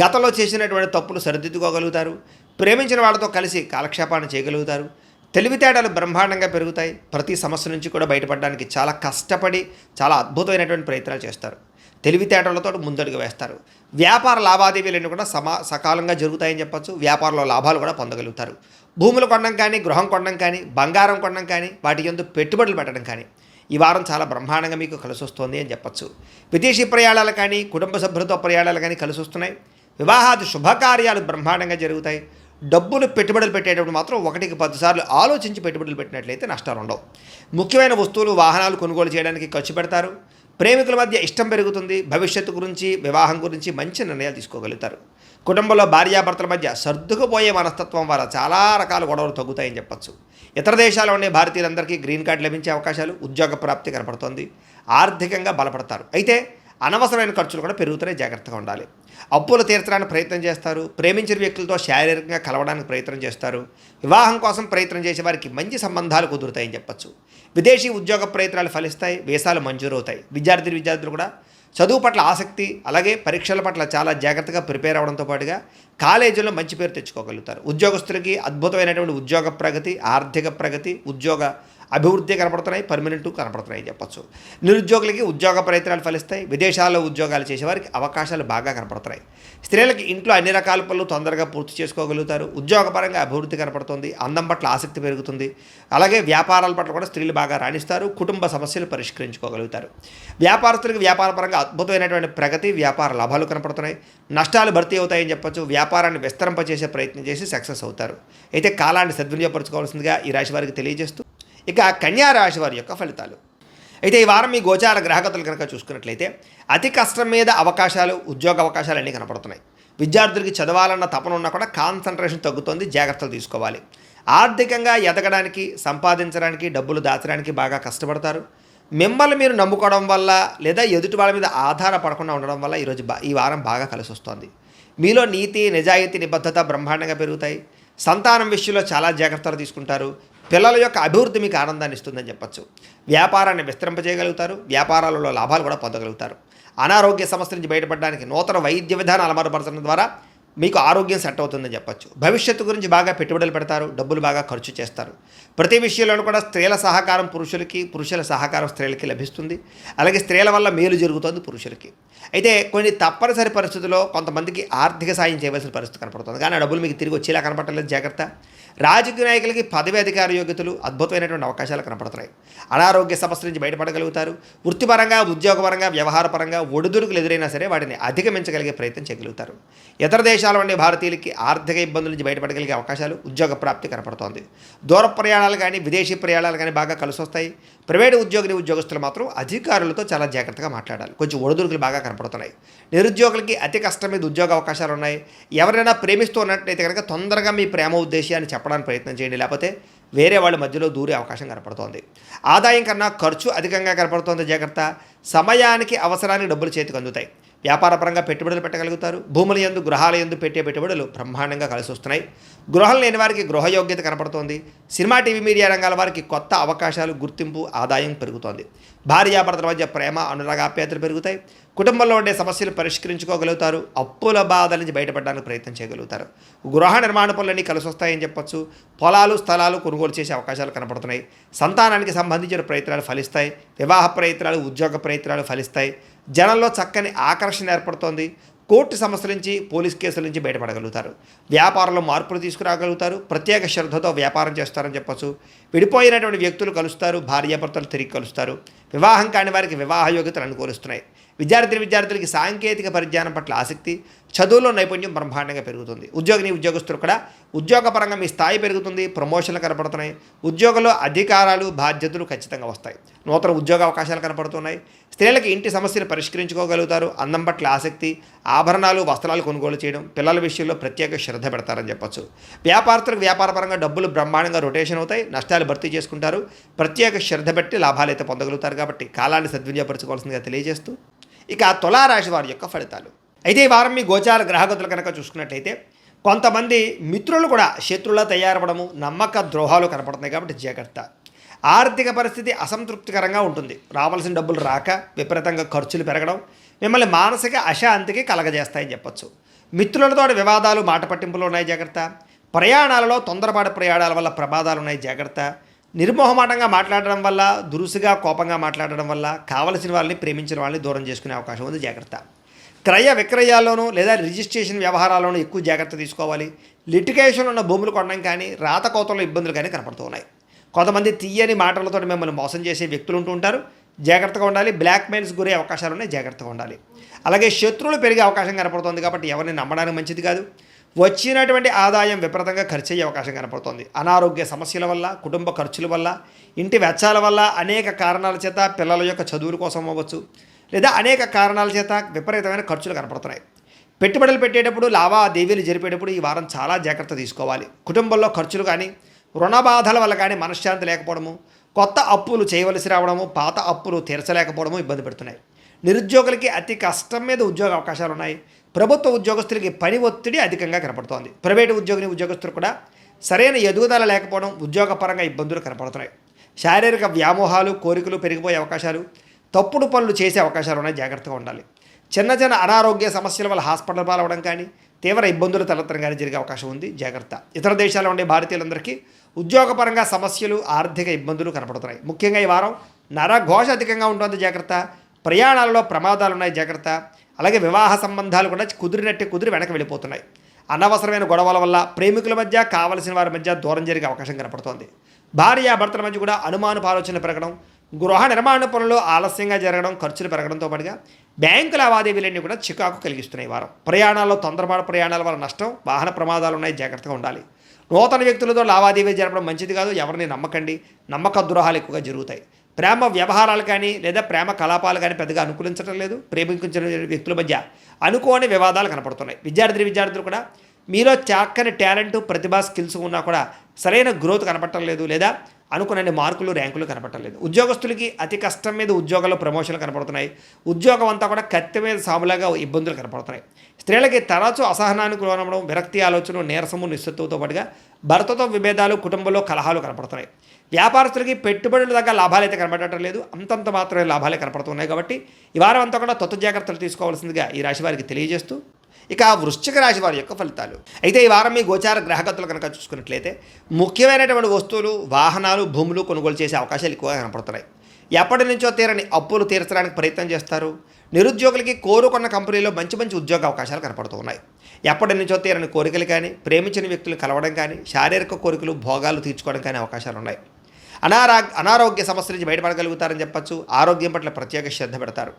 గతంలో చేసినటువంటి తప్పులు సరిదిద్దుకోగలుగుతారు. ప్రేమించిన వాళ్ళతో కలిసి కాలక్షేపాన్ని చేయగలుగుతారు. తెలివితేటలు బ్రహ్మాండంగా పెరుగుతాయి. ప్రతి సమస్య నుంచి కూడా బయటపడడానికి చాలా కష్టపడి చాలా అద్భుతమైనటువంటి ప్రయత్నాలు చేస్తారు. తెలివితేటలతో ముందడుగు వేస్తారు. వ్యాపార లావాదేవీలన్నీ కూడా సకాలంగా జరుగుతాయని చెప్పచ్చు. వ్యాపారంలో లాభాలు కూడా పొందగలుగుతారు. భూములు కొనడం కానీ, గృహం కొనడం కానీ, బంగారం కొనడం కానీ, వాటి యందు పెట్టుబడులు పెట్టడం కానీ ఈ వారం చాలా బ్రహ్మాండంగా మీకు కలిసి వస్తుంది అని చెప్పచ్చు. విదేశీ ప్రయాణాలు కానీ, కుటుంబ సభ్యులతో ప్రయాణాలు కానీ కలిసి వస్తున్నాయి. వివాహాది శుభకార్యాలు బ్రహ్మాండంగా జరుగుతాయి. డబ్బులు పెట్టుబడులు పెట్టేటప్పుడు మాత్రం 1కి 10 సార్లు ఆలోచించి పెట్టుబడులు పెట్టినట్లయితే నష్టాలు ఉండవు. ముఖ్యమైన వస్తువులు, వాహనాలు కొనుగోలు చేయడానికి ఖర్చు పెడతారు. ప్రేమికుల మధ్య ఇష్టం పెరుగుతుంది. భవిష్యత్తు గురించి, వివాహం గురించి మంచి నిర్ణయాలు తీసుకోగలుగుతారు. కుటుంబంలో భార్యాభర్తల మధ్య సర్దుకుపోయే మనస్తత్వం వల్ల చాలా రకాల గొడవలు తగ్గుతాయని చెప్పచ్చు. ఇతర దేశాల్లో ఉండే భారతీయులందరికీ గ్రీన్ కార్డు లభించే అవకాశాలు, ఉద్యోగ ప్రాప్తి కనపడుతోంది. ఆర్థికంగా బలపడతారు. అయితే అనవసరమైన ఖర్చులు కూడా పెరుగుతున్నాయి. జాగ్రత్తగా ఉండాలి. అప్పులు తీర్చడానికి ప్రయత్నం చేస్తారు. ప్రేమించిన వ్యక్తులతో శారీరకంగా కలవడానికి ప్రయత్నం చేస్తారు. వివాహం కోసం ప్రయత్నం చేసే వారికి మంచి సంబంధాలు కుదురుతాయని చెప్పచ్చు. విదేశీ ఉద్యోగ ప్రయత్నాలు ఫలిస్తాయి. వీసాలు మంజూరవుతాయి. విద్యార్థులు కూడా చదువు పట్ల ఆసక్తి, అలాగే పరీక్షల పట్ల చాలా జాగ్రత్తగా ప్రిపేర్ అవ్వడంతో పాటుగా కాలేజీలో మంచి పేరు తెచ్చుకోగలుగుతారు. ఉద్యోగస్తులకి అద్భుతమైనటువంటి ఉద్యోగ ప్రగతి, ఆర్థిక ప్రగతి, ఉద్యోగ అభివృద్ధి కనపడుతున్నాయి. పర్మనెంట్ కనపడుతున్నాయి చెప్పచ్చు. నిరుద్యోగులకి ఉద్యోగ ప్రయత్నాలు ఫలిస్తాయి. విదేశాల్లో ఉద్యోగాలు చేసేవారికి అవకాశాలు బాగా కనపడుతున్నాయి. స్త్రీలకి ఇంట్లో అన్ని రకాల పనులు తొందరగా పూర్తి చేసుకోగలుగుతారు. ఉద్యోగపరంగా అభివృద్ధి కనపడుతుంది. అందం పట్ల ఆసక్తి పెరుగుతుంది. అలాగే వ్యాపారాల పట్ల కూడా స్త్రీలు బాగా రాణిస్తారు. కుటుంబ సమస్యలు పరిష్కరించుకోగలుగుతారు. వ్యాపారస్తులకు వ్యాపారపరంగా అద్భుతమైనటువంటి ప్రగతి, వ్యాపార లాభాలు కనపడుతున్నాయి. నష్టాలు భర్తీ అవుతాయని చెప్పచ్చు. వ్యాపారాన్ని విస్తరింపచేసే ప్రయత్నం చేసి సక్సెస్ అవుతారు. అయితే కాలాన్ని సద్వినియోగపరచుకోవాల్సిందిగా ఈ రాశి వారికి తెలియజేస్తూ, ఇక కన్యా రాశి వారి యొక్క ఫలితాలు. అయితే ఈ వారం మీ గోచార గ్రహగతులు కనుక చూసుకున్నట్లయితే అతి కష్టం మీద అవకాశాలు, ఉద్యోగ అవకాశాలు అన్నీ కనపడుతున్నాయి. విద్యార్థులకి చదవాలన్న తపన ఉన్నా కూడా కాన్సన్ట్రేషన్ తగ్గుతుంది, జాగ్రత్తలు తీసుకోవాలి. ఆర్థికంగా ఎదగడానికి, సంపాదించడానికి, డబ్బులు దాచడానికి బాగా కష్టపడతారు. మిమ్మల్ని మీరు నమ్ముకోవడం వల్ల లేదా ఎదుటి వాళ్ళ మీద ఆధారపడకుండా ఉండడం వల్ల ఈ వారం బాగా కలిసి వస్తుంది. మీలో నీతి, నిజాయితీ, నిబద్ధత బ్రహ్మాండంగా పెరుగుతాయి. సంతానం విషయంలో చాలా జాగ్రత్తలు తీసుకుంటారు. పిల్లల యొక్క అభివృద్ధి మీకు ఆనందాన్ని ఇస్తుందని చెప్పచ్చు. వ్యాపారాన్ని విస్తరింపజేయగలుగుతారు. వ్యాపారాలలో లాభాలు కూడా పొందగలుగుతారు. అనారోగ్య సమస్య నుంచి బయటపడడానికి నూతన వైద్య విధానాలు అమలుపరచడం ద్వారా మీకు ఆరోగ్యం సెట్ అవుతుందని చెప్పచ్చు. భవిష్యత్తు గురించి బాగా పెట్టుబడులు పెడతారు. డబ్బులు బాగా ఖర్చు చేస్తారు. ప్రతి విషయంలోనూ కూడా స్త్రీల సహకారం పురుషులకి, పురుషుల సహకారం స్త్రీలకి లభిస్తుంది. అలాగే స్త్రీల వల్ల మేలు జరుగుతుంది పురుషులకి. అయితే కొన్ని తప్పనిసరి పరిస్థితుల్లో కొంతమందికి ఆర్థిక సాయం చేయవలసిన పరిస్థితి కనపడుతుంది. కానీ ఆ డబ్బులు మీకు తిరిగి వచ్చేలా కనపడలేదు, జాగ్రత్త. రాజకీయ నాయకులకి పదవి అధికార యోగ్యతలు అద్భుతమైనటువంటి అవకాశాలు కనపడుతున్నాయి. అనారోగ్య సమస్యల నుంచి బయటపడగలుగుతారు. వృత్తిపరంగా, ఉద్యోగపరంగా, వ్యవహారపరంగా ఒడిదుడుకులు ఎదురైనా సరే వాటిని అధిగమించగలిగే ప్రయత్నం చేయగలుగుతారు. ఇతర దేశాల నుండి భారతీయులకి ఆర్థిక ఇబ్బందుల నుంచి బయటపడగలిగే అవకాశాలు, ఉద్యోగ ప్రాప్తి కనపడుతోంది. దూర ప్రయాణాలు కానీ, విదేశీ ప్రయాణాలు కానీ బాగా కలిసి వస్తాయి. ప్రైవేటు ఉద్యోగస్తులు మాత్రం అధికారులతో చాలా జాగ్రత్తగా మాట్లాడాలి. కొంచెం ఒడిదుడుకులు బాగా కనపడుతున్నాయి. నిరుద్యోగులకి అతి కష్టం మీద ఉద్యోగ అవకాశాలు ఉన్నాయి. ఎవరైనా ప్రేమిస్తూ ఉన్నట్లయితే కనుక తొందరగా మీ ప్రేమ ఉద్దేశాన్ని చెప్పడానికి ప్రయత్నం చేయండి, లేకపోతే వేరే వాళ్ళ మధ్యలో దూరే అవకాశం కనపడుతోంది. ఆదాయం కన్నా ఖర్చు అధికంగా కనపడుతోంది, జాగ్రత్త. సమయానికి అవసరానికి డబ్బులు చేతికి అందుతాయి. వ్యాపారపరంగా పెట్టుబడులు పెట్టగలుగుతారు. భూముల యందు, గృహాల యందు పెట్టే పెట్టుబడులు బ్రహ్మాండంగా కలిసి వస్తున్నాయి. గృహం లేని వారికి గృహయోగ్యత కనపడుతోంది. సినిమా, టీవీ, మీడియా రంగాల వారికి కొత్త అవకాశాలు, గుర్తింపు, ఆదాయం పెరుగుతోంది. భార్యాభర్తల మధ్య ప్రేమ, అనురాగాప్యాయతలు పెరుగుతాయి. కుటుంబంలో ఉండే సమస్యలు పరిష్కరించుకోగలుగుతారు. అప్పుల బాధల నుంచి బయటపడడానికి ప్రయత్నం చేయగలుగుతారు. గృహ నిర్మాణ పనులన్నీ కలిసి వస్తాయని చెప్పొచ్చు. పొలాలు, స్థలాలు కొనుగోలు చేసే అవకాశాలు కనపడుతున్నాయి. సంతానానికి సంబంధించిన ప్రయత్నాలు ఫలిస్తాయి. వివాహ ప్రయత్నాలు, ఉద్యోగ ప్రయత్నాలు ఫలిస్తాయి. జనంలో చక్కని ఆకర్షణ ఏర్పడుతోంది. కోర్టు సమస్యల నుంచి, పోలీస్ కేసుల నుంచి బయటపడగలుగుతారు. వ్యాపారంలో మార్పులు తీసుకురాగలుగుతారు. ప్రత్యేక శ్రద్ధతో వ్యాపారం చేస్తారని చెప్పచ్చు. విడిపోయినటువంటి వ్యక్తులు కలుస్తారు. భార్యాభర్తలు తిరిగి కలుస్తారు. వివాహం కాని వారికి వివాహ యోగ్యతలు అనుకూలిస్తున్నాయి. విద్యార్థులకి సాంకేతిక పరిజ్ఞానం పట్ల ఆసక్తి, చదువులో నైపుణ్యం బ్రహ్మాండంగా పెరుగుతుంది. ఉద్యోగస్తులు కూడా ఉద్యోగపరంగా మీ స్థాయి పెరుగుతుంది. ప్రమోషన్లు కనపడుతున్నాయి. ఉద్యోగంలో అధికారాలు, బాధ్యతలు ఖచ్చితంగా వస్తాయి. నూతన ఉద్యోగ అవకాశాలు కనపడుతున్నాయి. స్త్రీలకి ఇంటి సమస్యలు పరిష్కరించుకోగలుగుతారు. అందం పట్ల ఆసక్తి, ఆభరణాలు, వస్త్రాలు కొనుగోలు చేయడం, పిల్లల విషయంలో ప్రత్యేక శ్రద్ధ పెడతారని చెప్పచ్చు. వ్యాపారస్తులకు వ్యాపారపరంగా డబ్బులు బ్రహ్మాండంగా రొటేషన్ అవుతాయి. నష్టాలు భర్తీ చేసుకుంటారు. ప్రత్యేక శ్రద్ధ పెట్టి లాభాలు అయితే పొందగలుగుతారు. కాబట్టి కాలాన్ని సద్వినియోగపరచుకోవాల్సిందిగా తెలియజేస్తూ ఇక తులారాశి వారి యొక్క ఫలితాలు. అయితే ఈ వారం మీ గోచార గ్రహగతులు కనుక చూసుకున్నట్టయితే కొంతమంది మిత్రులు కూడా శత్రువులా తయారవడము, నమ్మక ద్రోహాలు కనపడుతున్నాయి. కాబట్టి జాగ్రత్త. ఆర్థిక పరిస్థితి అసంతృప్తికరంగా ఉంటుంది. రావాల్సిన డబ్బులు రాక విపరీతంగా ఖర్చులు పెరగడం మిమ్మల్ని మానసిక అశాంతికి కలగజేస్తాయని చెప్పొచ్చు. మిత్రులతో వివాదాలు, మాట పట్టింపులు ఉన్నాయి, జాగ్రత్త. ప్రయాణాలలో తొందరపాటు ప్రయాణాల వల్ల ప్రమాదాలు ఉన్నాయి, జాగ్రత్త. నిర్మోహమాటంగా మాట్లాడడం వల్ల, దురుసుగా కోపంగా మాట్లాడడం వల్ల కావలసిన వాళ్ళని, ప్రేమించిన వాళ్ళని దూరం చేసుకునే అవకాశం ఉంది, జాగ్రత్త. క్రయ విక్రయాల్లోనూ లేదా రిజిస్ట్రేషన్ వ్యవహారాల్లోనూ ఎక్కువ జాగ్రత్త తీసుకోవాలి. లిటిగేషన్ ఉన్న భూములు కొనడం కానీ, రాతకోతలో ఇబ్బందులు కానీ కనపడుతూ ఉన్నాయి. కొంతమంది తీయని మాటలతో మిమ్మల్ని మోసం చేసే వ్యక్తులు ఉంటూ ఉంటారు, జాగ్రత్తగా ఉండాలి. బ్లాక్మెయిల్స్ గురే అవకాశాలు ఉన్నాయి, జాగ్రత్తగా ఉండాలి. అలాగే శత్రువులు పెరిగే అవకాశం కనపడుతుంది. కాబట్టి ఎవరిని నమ్మడానికి మంచిది కాదు. వచ్చినటువంటి ఆదాయం విపరీతంగా ఖర్చు అయ్యే అవకాశం కనపడుతోంది. అనారోగ్య సమస్యల వల్ల, కుటుంబ ఖర్చుల వల్ల, ఇంటి వెచ్చాల వల్ల, అనేక కారణాల చేత పిల్లల యొక్క చదువుల కోసం అవ్వచ్చు, లేదా అనేక కారణాల చేత విపరీతమైన ఖర్చులు కనపడుతున్నాయి. పెట్టుబడులు పెట్టేటప్పుడు, లావాదేవీలు జరిపేటప్పుడు ఈ వారం చాలా జాగ్రత్త తీసుకోవాలి. కుటుంబంలో ఖర్చులు కానీ, రుణ బాధల వల్ల కానీ మనశ్శాంతి లేకపోవడము, కొత్త అప్పులు చేయవలసి రావడము, పాత అప్పులు తీర్చలేకపోవడము ఇబ్బంది పెడుతున్నాయి. నిరుద్యోగులకి అతి కష్టం మీద ఉద్యోగ అవకాశాలు ఉన్నాయి. ప్రభుత్వ ఉద్యోగస్తులకి పని ఒత్తిడి అధికంగా కనపడుతోంది. ప్రైవేటు ఉద్యోగస్తులు కూడా సరైన ఎదుగుదల లేకపోవడం, ఉద్యోగపరంగా ఇబ్బందులు కనపడుతున్నాయి. శారీరక వ్యామోహాలు, కోరికలు పెరిగిపోయే అవకాశాలు, తప్పుడు పనులు చేసే అవకాశాలు ఉన్నాయి, జాగ్రత్తగా ఉండాలి. చిన్న చిన్న అనారోగ్య సమస్యల వల్ల హాస్పిటల్ పాలవడం కానీ, తీవ్ర ఇబ్బందులు తలెత్తడం కానీ జరిగే అవకాశం ఉంది, జాగ్రత్త. ఇతర దేశాల్లో ఉండే భారతీయులందరికీ ఉద్యోగపరంగా సమస్యలు, ఆర్థిక ఇబ్బందులు కనపడుతున్నాయి. ముఖ్యంగా ఈ వారం నరఘోష అధికంగా ఉంటుంది, జాగ్రత్త. ప్రయాణాలలో ప్రమాదాలు ఉన్నాయి, జాగ్రత్త. అలాగే వివాహ సంబంధాలు కూడా కుదిరి వెనక వెళ్ళిపోతున్నాయి. అనవసరమైన గొడవల వల్ల ప్రేమికుల మధ్య, కావలసిన వారి మధ్య దూరం జరిగే అవకాశం కనపడుతోంది. భార్యాభర్తల మధ్య కూడా అనుమానపు ఆలోచనలు పెరగడం, గృహ నిర్మాణ పనులు ఆలస్యంగా జరగడం, ఖర్చులు పెరగడంతో పాటుగా బ్యాంకు లావాదేవీలన్నీ కూడా చికాకు కలిగిస్తున్నాయి. వారం ప్రయాణాల్లో తొందరపాటు ప్రయాణాల వల్ల నష్టం, వాహన ప్రమాదాలు ఉన్నాయి, జాగ్రత్తగా ఉండాలి. నూతన వ్యక్తులతో లావాదేవీ జరపడం మంచిది కాదు. ఎవరిని నమ్మకండి, నమ్మక ద్రోహాలు ఎక్కువగా జరుగుతాయి. ప్రేమ వ్యవహారాలు కానీ లేదా ప్రేమ కలాపాలు కానీ పెద్దగా అనుకూలించడం లేదు. ప్రేమించిన వ్యక్తుల మధ్య అనుకోని వివాదాలు కనపడుతున్నాయి. విద్యార్థులు కూడా మీలో చక్కని టాలెంట్, ప్రతిభా, స్కిల్స్ ఉన్నా కూడా సరైన గ్రోత్ కనపడటం లేదు, లేదా అనుకున్న మార్కులు, ర్యాంకులు కనపడటం లేదు. ఉద్యోగస్తులకి అతి కష్టం మీద ఉద్యోగాల్లో ప్రమోషన్లు కనపడుతున్నాయి. ఉద్యోగం అంతా కూడా కత్తి మీద సాములాగా ఇబ్బందులు కనపడుతున్నాయి. స్త్రీలకి తరచూ అసహనానికి లోనవడం, విరక్తి ఆలోచన, నీరసము, నిస్సత్తుతో పాటుగా భర్తతో విభేదాలు, కుటుంబంలో కలహాలు కనపడుతున్నాయి. వ్యాపారస్తులకి పెట్టుబడుల దగ్గర లాభాలు అయితే కనపడటం లేదు, అంతంత మాత్రమే లాభాలే కనపడుతున్నాయి. కాబట్టి ఈ వారం అంతా కూడా తొత్తు జాగ్రత్తలు తీసుకోవాల్సిందిగా ఈ రాశి వారికి తెలియజేస్తూ, ఇక వృశ్చిక రాశి వారి యొక్క ఫలితాలు. అయితే ఈ వారం మీ గోచార గ్రహగతులు కనుక చూసుకున్నట్లయితే ముఖ్యమైనటువంటి వస్తువులు, వాహనాలు, భూములు కొనుగోలు చేసే అవకాశాలు ఎక్కువగా కనపడుతున్నాయి. ఎప్పటి నుంచో తీరని అప్పులు తీర్చడానికి ప్రయత్నం చేస్తారు. నిరుద్యోగులకి కోరుకున్న కంపెనీలో మంచి మంచి ఉద్యోగ అవకాశాలు కనపడుతూ ఉన్నాయి. ఎప్పటి నుంచో తీరని కోరికలు కానీ, ప్రేమించిన వ్యక్తులు కలవడం కానీ, శారీరక కోరికలు, భోగాలు తీర్చుకోవడం కానీ అవకాశాలు ఉన్నాయి. అనారోగ్య సమస్యల నుంచి బయటపడగలుగుతారని చెప్పచ్చు. ఆరోగ్యం పట్ల ప్రత్యేక శ్రద్ధ పెడతారు.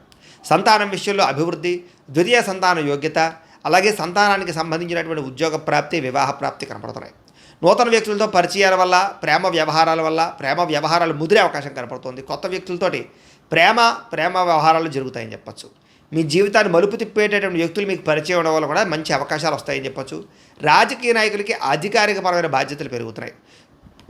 సంతానం విషయంలో అభివృద్ధి, ద్వితీయ సంతాన యోగ్యత, అలాగే సంతానానికి సంబంధించినటువంటి ఉద్యోగ ప్రాప్తి, వివాహ ప్రాప్తి కనపడుతున్నాయి. నూతన వ్యక్తులతో పరిచయాల వల్ల, ప్రేమ వ్యవహారాలు ముదిరే అవకాశం కనపడుతుంది. కొత్త వ్యక్తులతోటి ప్రేమ వ్యవహారాలు జరుగుతాయని చెప్పచ్చు. మీ జీవితాన్ని మలుపు తిప్పేటటువంటి వ్యక్తులు మీకు పరిచయం అవడం వల్ల కూడా మంచి అవకాశాలు వస్తాయని చెప్పచ్చు. రాజకీయ నాయకులకి అధికారికపరమైన బాధ్యతలు పెరుగుతున్నాయి.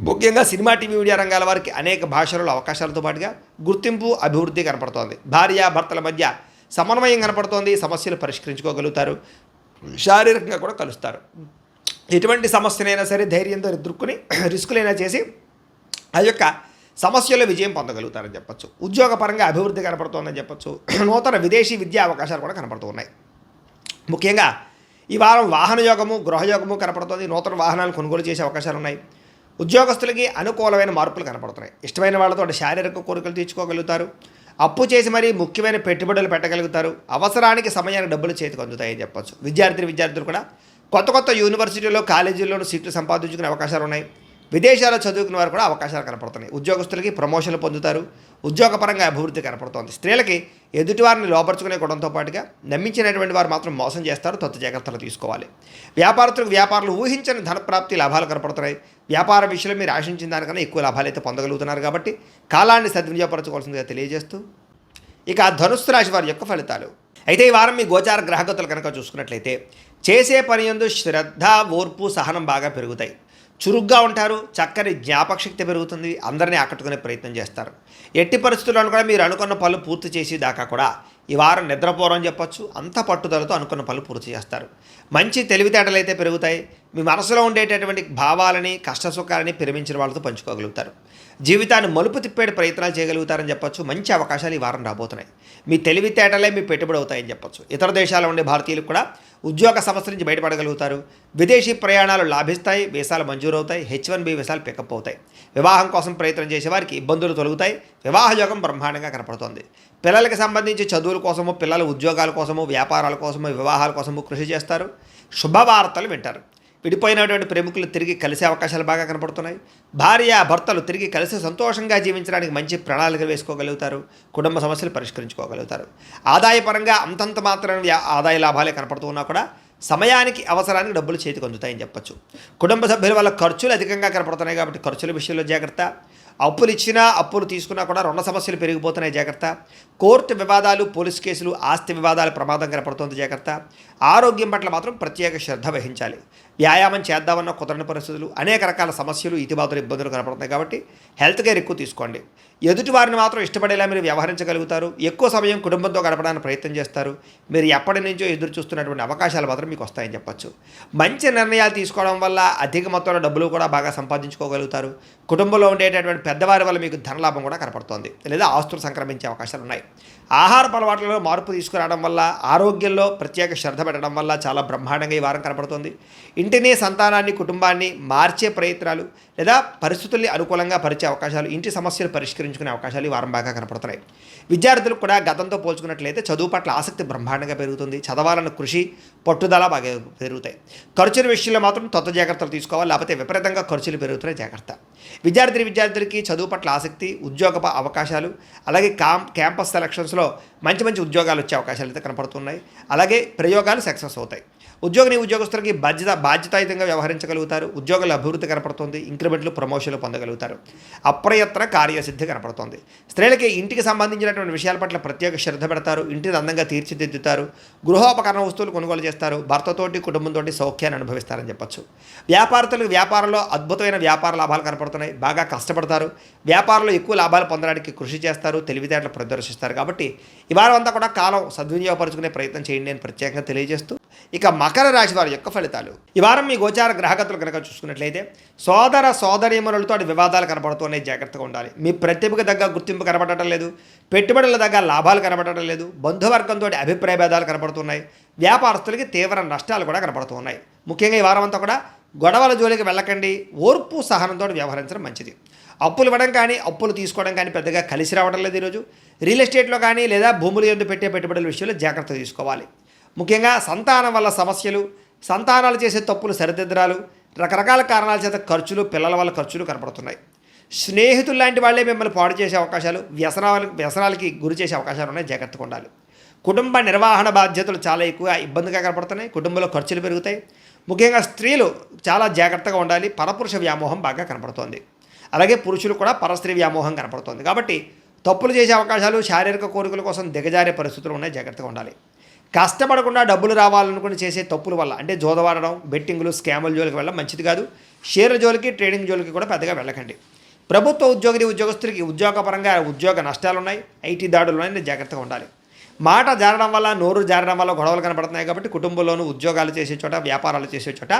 ముఖ్యంగా సినిమా, టీవీ, మీడియా రంగాల వారికి అనేక భాషలలో అవకాశాలతో పాటుగా గుర్తింపు, అభివృద్ధి కనపడుతోంది. భార్యాభర్తల మధ్య సమన్వయం కనపడుతోంది. సమస్యలు పరిష్కరించుకోగలుగుతారు. శారీరకంగా కూడా కలుస్తారు. ఎటువంటి సమస్యనైనా సరే ధైర్యంతో ఎదుర్కొని రిస్కులైనా చేసి ఆ యొక్క సమస్యల్లో విజయం పొందగలుగుతారని చెప్పచ్చు. ఉద్యోగపరంగా అభివృద్ధి కనపడుతోందని చెప్పచ్చు. నూతన విదేశీ విద్యా అవకాశాలు కూడా కనపడుతూ ఉన్నాయి. ముఖ్యంగా ఈ వారం వాహన యోగము, గృహయోగము కనపడుతోంది. నూతన వాహనాలు కొనుగోలు చేసే అవకాశాలు ఉన్నాయి. ఉద్యోగస్తులకి అనుకూలమైన మార్పులు కనపడుతున్నాయి. ఇష్టమైన వాళ్ళతో శారీరక కోరికలు తీర్చుకోగలుగుతారు. అప్పు చేసి మరీ ముఖ్యమైన పెట్టుబడులు పెట్టగలుగుతారు. అవసరానికి సమయానికి డబ్బులు చేతికి అందుతాయని చెప్పచ్చు. విద్యార్థులు కూడా కొత్త యూనివర్సిటీలో, కాలేజీల్లోనూ సీట్లు సంపాదించుకునే అవకాశాలు ఉన్నాయి. విదేశాల్లో చదువుకునే వారు కూడా అవకాశాలు కనపడుతున్నాయి. ఉద్యోగస్తులకి ప్రమోషన్లు పొందుతారు. ఉద్యోగపరంగా అభివృద్ధి కనపడుతోంది. స్త్రీలకి ఎదుటివారిని లోపరుచుకునే కూడంతో పాటుగా నమ్మించినటువంటి వారు మాత్రం మోసం చేస్తారు. తొత్తు జాగ్రత్తలు తీసుకోవాలి. వ్యాపారులు ఊహించని ధనప్రాప్తి, లాభాలు కనపడుతున్నాయి. వ్యాపార విషయంలో మీరు ఆశించిన దానికన్నా ఎక్కువ లాభాలు అయితే పొందగలుగుతున్నారు. కాబట్టి కాలాన్ని సద్వినియోగపరచుకోవాల్సిందిగా తెలియజేస్తూ, ఇక ధనుస్సు రాశి వారి యొక్క ఫలితాలు. అయితే ఈ వారం మీ గోచార గ్రహగతులు కనుక చూసుకున్నట్లయితే చేసే పని యందు శ్రద్ధ, ఓర్పు, సహనం బాగా పెరుగుతాయి. చురుగ్గా ఉంటారు. చక్కని జ్ఞాపకశక్తి పెరుగుతుంది. అందరినీ ఆకట్టుకునే ప్రయత్నం చేస్తారు. ఎట్టి పరిస్థితుల్లో కూడా మీరు అనుకున్న పనులు పూర్తి చేసి దాకా కూడా ఈ వారం నిద్రపోరని చెప్పచ్చు. అంత పట్టుదలతో అనుకున్న పనులు పూర్తి చేస్తారు. మంచి తెలివితేటలు అయితే పెరుగుతాయి. మీ మనసులో ఉండేటటువంటి భావాలని, కష్టసుఖాలని ప్రేమించిన వాళ్ళతో పంచుకోగలుగుతారు. జీవితాన్ని మలుపు తిప్పే ప్రయత్నాలు చేయగలుగుతారని చెప్పచ్చు. మంచి అవకాశాలు ఈ వారం రాబోతున్నాయి. మీ తెలివితేటలే మీ పెట్టుబడి అవుతాయని చెప్పచ్చు. ఇతర దేశాల్లో ఉండే భారతీయులకు కూడా ఉద్యోగ సమస్య నుంచి బయటపడగలుగుతారు. విదేశీ ప్రయాణాలు లాభిస్తాయి. వీసాలు మంజూరవుతాయి. H1B వీసాలు పికప్ అవుతాయి. వివాహం కోసం ప్రయత్నం చేసేవారికి ఇబ్బందులు తొలగుతాయి. వివాహ యోగం బ్రహ్మాండంగా కనపడుతోంది. పిల్లలకి సంబంధించి చదువుల కోసము, పిల్లల ఉద్యోగాల కోసము, వ్యాపారాల కోసము, వివాహాల కోసము కృషి చేస్తారు. శుభవార్తలు వింటారు. విడిపోయినటువంటి ప్రేమికులు తిరిగి కలిసే అవకాశాలు బాగా కనపడుతున్నాయి. భర్తలు తిరిగి కలిసి సంతోషంగా జీవించడానికి మంచి ప్రణాళికలు వేసుకోగలుగుతారు. కుటుంబ సమస్యలు పరిష్కరించుకోగలుగుతారు. ఆదాయపరంగా అంతంత మాత్రం ఆదాయ లాభాలే కనపడుతూ ఉన్నా కూడా సమయానికి, అవసరానికి డబ్బులు చేతికి అందుతాయని చెప్పచ్చు. కుటుంబ సభ్యుల వల్ల ఖర్చులు అధికంగా కనపడుతున్నాయి. కాబట్టి ఖర్చుల విషయంలో జాగ్రత్త. అప్పులు ఇచ్చినా, అప్పులు తీసుకున్నా కూడా రుణ సమస్యలు పెరిగిపోతున్నాయి. జాగ్రత్త. కోర్టు వివాదాలు, పోలీస్ కేసులు, ఆస్తి వివాదాలు ప్రమాదం కనపడుతుంది. జాగ్రత్త. ఆరోగ్యం పట్ల మాత్రం ప్రత్యేక శ్రద్ధ వహించాలి. వ్యాయామం చేద్దామన్న కుదరని పరిస్థితులు, అనేక రకాల సమస్యలు, ఇతిబాతులు, ఇబ్బందులు కనపడుతున్నాయి. కాబట్టి హెల్త్ కేర్ ఎక్కువ తీసుకోండి. ఎదుటి వారిని మాత్రం ఇష్టపడేలా మీరు వ్యవహరించగలుగుతారు. ఎక్కువ సమయం కుటుంబంతో గడపడానికి ప్రయత్నం చేస్తారు. మీరు ఎప్పటి నుంచో ఎదురు చూస్తున్నటువంటి అవకాశాలు మాత్రం మీకు వస్తాయని చెప్పచ్చు. మంచి నిర్ణయాలు తీసుకోవడం వల్ల అధిక మొత్తంలో డబ్బులు కూడా బాగా సంపాదించుకోగలుగుతారు. కుటుంబంలో ఉండేటటువంటి పెద్దవారి వల్ల మీకు ధనలాభం కూడా కనపడుతోంది, లేదా ఆస్తులు సంక్రమించే అవకాశాలు ఉన్నాయి. ఆహార అలవాట్లలో మార్పు తీసుకురావడం వల్ల, ఆరోగ్యంలో ప్రత్యేక శ్రద్ధ పెట్టడం వల్ల చాలా బ్రహ్మాండంగా ఈ వారం కనపడుతుంది. ఇంటిని, సంతానాన్ని, కుటుంబాన్ని మార్చే ప్రయత్నాలు, లేదా పరిస్థితుల్ని అనుకూలంగా పరిచే అవకాశాలు, ఇంటి సమస్యలు పరిష్కరించుకునే అవకాశాలు ఈ వారం బాగా కనపడుతున్నాయి. విద్యార్థులకు కూడా గతంతో పోల్చుకున్నట్లయితే చదువు పట్ల ఆసక్తి బ్రహ్మాండంగా పెరుగుతుంది. చదవాలన్న కృషి, పట్టుదల బాగా పెరుగుతాయి. ఖర్చుల విషయంలో మాత్రం తొత్త జాగ్రత్తలు తీసుకోవాలి, లేకపోతే విపరీతంగా ఖర్చులు పెరుగుతున్నాయి. జాగ్రత్త. విద్యార్థులకి చదువు పట్ల ఆసక్తి, ఉద్యోగ అవకాశాలు, అలాగే క్యాంపస్ సెలక్షన్స్లో మంచి ఉద్యోగాలు వచ్చే అవకాశాలు అయితే కనపడుతున్నాయి. అలాగే ప్రయోగాలు సక్సెస్ అవుతాయి. ఉద్యోగస్తులకి బాధ్యతాయుతంగా వ్యవహరించగలుగుతారు. ఉద్యోగాల అభివృద్ధి కనపడుతుంది. ఇంక్రిమెంట్లు, ప్రమోషన్లు పొందగలుగుతారు. అప్రయత్న కార్యసిద్ధి కనపడుతోంది. స్త్రీలకి ఇంటికి సంబంధించినటువంటి విషయాల పట్ల ప్రత్యేక శ్రద్ధ పెడతారు, ఇంటిని అందంగా తీర్చిదిద్దుతారు, గృహోపకరణ వస్తువులు కొనుగోలు చేస్తారు, భర్తతోటి కుటుంబంతో సౌఖ్యాన్ని అనుభవిస్తారని చెప్పొచ్చు. వ్యాపారస్తులకు వ్యాపారంలో అద్భుతమైన వ్యాపార లాభాలు కనపడుతున్నాయి, బాగా కష్టపడతారు, వ్యాపారంలో ఎక్కువ లాభాలు పొందడానికి కృషి చేస్తారు, తెలివితేటలు ప్రదర్శిస్తారు. కాబట్టి ఈ వారం అంతా కూడా కాలం సద్వినియోగపరుచుకునే ప్రయత్నం చేయండి అని ప్రత్యేకంగా తెలియజేస్తూ, ఇక మకర రాశి వారి యొక్క ఫలితాలు. ఈ వారం మీ గోచార గ్రహగతులు కనుక చూసుకున్నట్లయితే సోదర సోదరీమణులతో వివాదాలు కనబడుతున్నాయి, జాగ్రత్తగా ఉండాలి. మీ ప్రతిభకు తగ్గ గుర్తింపు కనబడటం లేదు, పెట్టుబడుల దగ్గర లాభాలు కనబడటం లేదు, బంధువర్గంతో అభిప్రాయ భేదాలు కనబడుతున్నాయి, వ్యాపారస్తులకి తీవ్ర నష్టాలు కూడా కనబడుతున్నాయి. ముఖ్యంగా ఈ వారం అంతా కూడా గొడవల జోలికి వెళ్ళకండి, ఓర్పు సహనంతో వ్యవహరించడం మంచిది. అప్పులు ఇవ్వడం కానీ అప్పులు తీసుకోవడం కానీ పెద్దగా కలిసి రావడం లేదు. ఈరోజు రియల్ ఎస్టేట్లో కానీ లేదా భూములు యందు పెట్టే పెట్టుబడుల విషయంలో జాగ్రత్త తీసుకోవాలి. ముఖ్యంగా సంతానం వల్ల సమస్యలు, సంతానాలు చేసే తప్పులు సరిదిద్దరాలు, రకరకాల కారణాల చేత ఖర్చులు, పిల్లల వల్ల ఖర్చులు కనపడుతున్నాయి. స్నేహితులు లాంటి వాళ్ళే మిమ్మల్ని పాడు చేసే అవకాశాలు, వ్యసనాలకి గురి చేసే అవకాశాలు ఉన్నాయి, జాగ్రత్తగా ఉండాలి. కుటుంబ నిర్వహణ బాధ్యతలు చాలా ఎక్కువ ఇబ్బందిగా కనపడుతున్నాయి, కుటుంబంలో ఖర్చులు పెరుగుతాయి. ముఖ్యంగా స్త్రీలు చాలా జాగ్రత్తగా ఉండాలి, పరపురుష వ్యామోహం బాగా కనపడుతోంది. అలాగే పురుషులు కూడా పరస్త్రీ వ్యామోహం కనపడుతోంది. కాబట్టి తప్పులు చేసే అవకాశాలు, శారీరక కోరికల కోసం దిగజారే పరిస్థితులు ఉన్నాయి, జాగ్రత్తగా ఉండాలి. కష్టపడకుండా డబ్బులు రావాలనుకుని చేసే తప్పుల వల్ల అంటే జోదవాడడం, బెట్టింగులు, స్కాముల జోలికి వెళ్ళడం మంచిది కాదు. షేర్ల జోలికి, ట్రేడింగ్ జోలికి కూడా పెద్దగా వెళ్ళకండి. ప్రభుత్వ ఉద్యోగస్తులకి ఉద్యోగపరంగా ఉద్యోగ నష్టాలు ఉన్నాయి, ఐటీ దాడులు ఉన్నాయి, జాగ్రత్తగా ఉండాలి. మాట జారడం వల్ల, నోరు జారడం వల్ల గొడవలు కనపడుతున్నాయి. కాబట్టి కుటుంబంలోనూ ఉద్యోగాలు చేసే చోట, వ్యాపారాలు చేసే చోట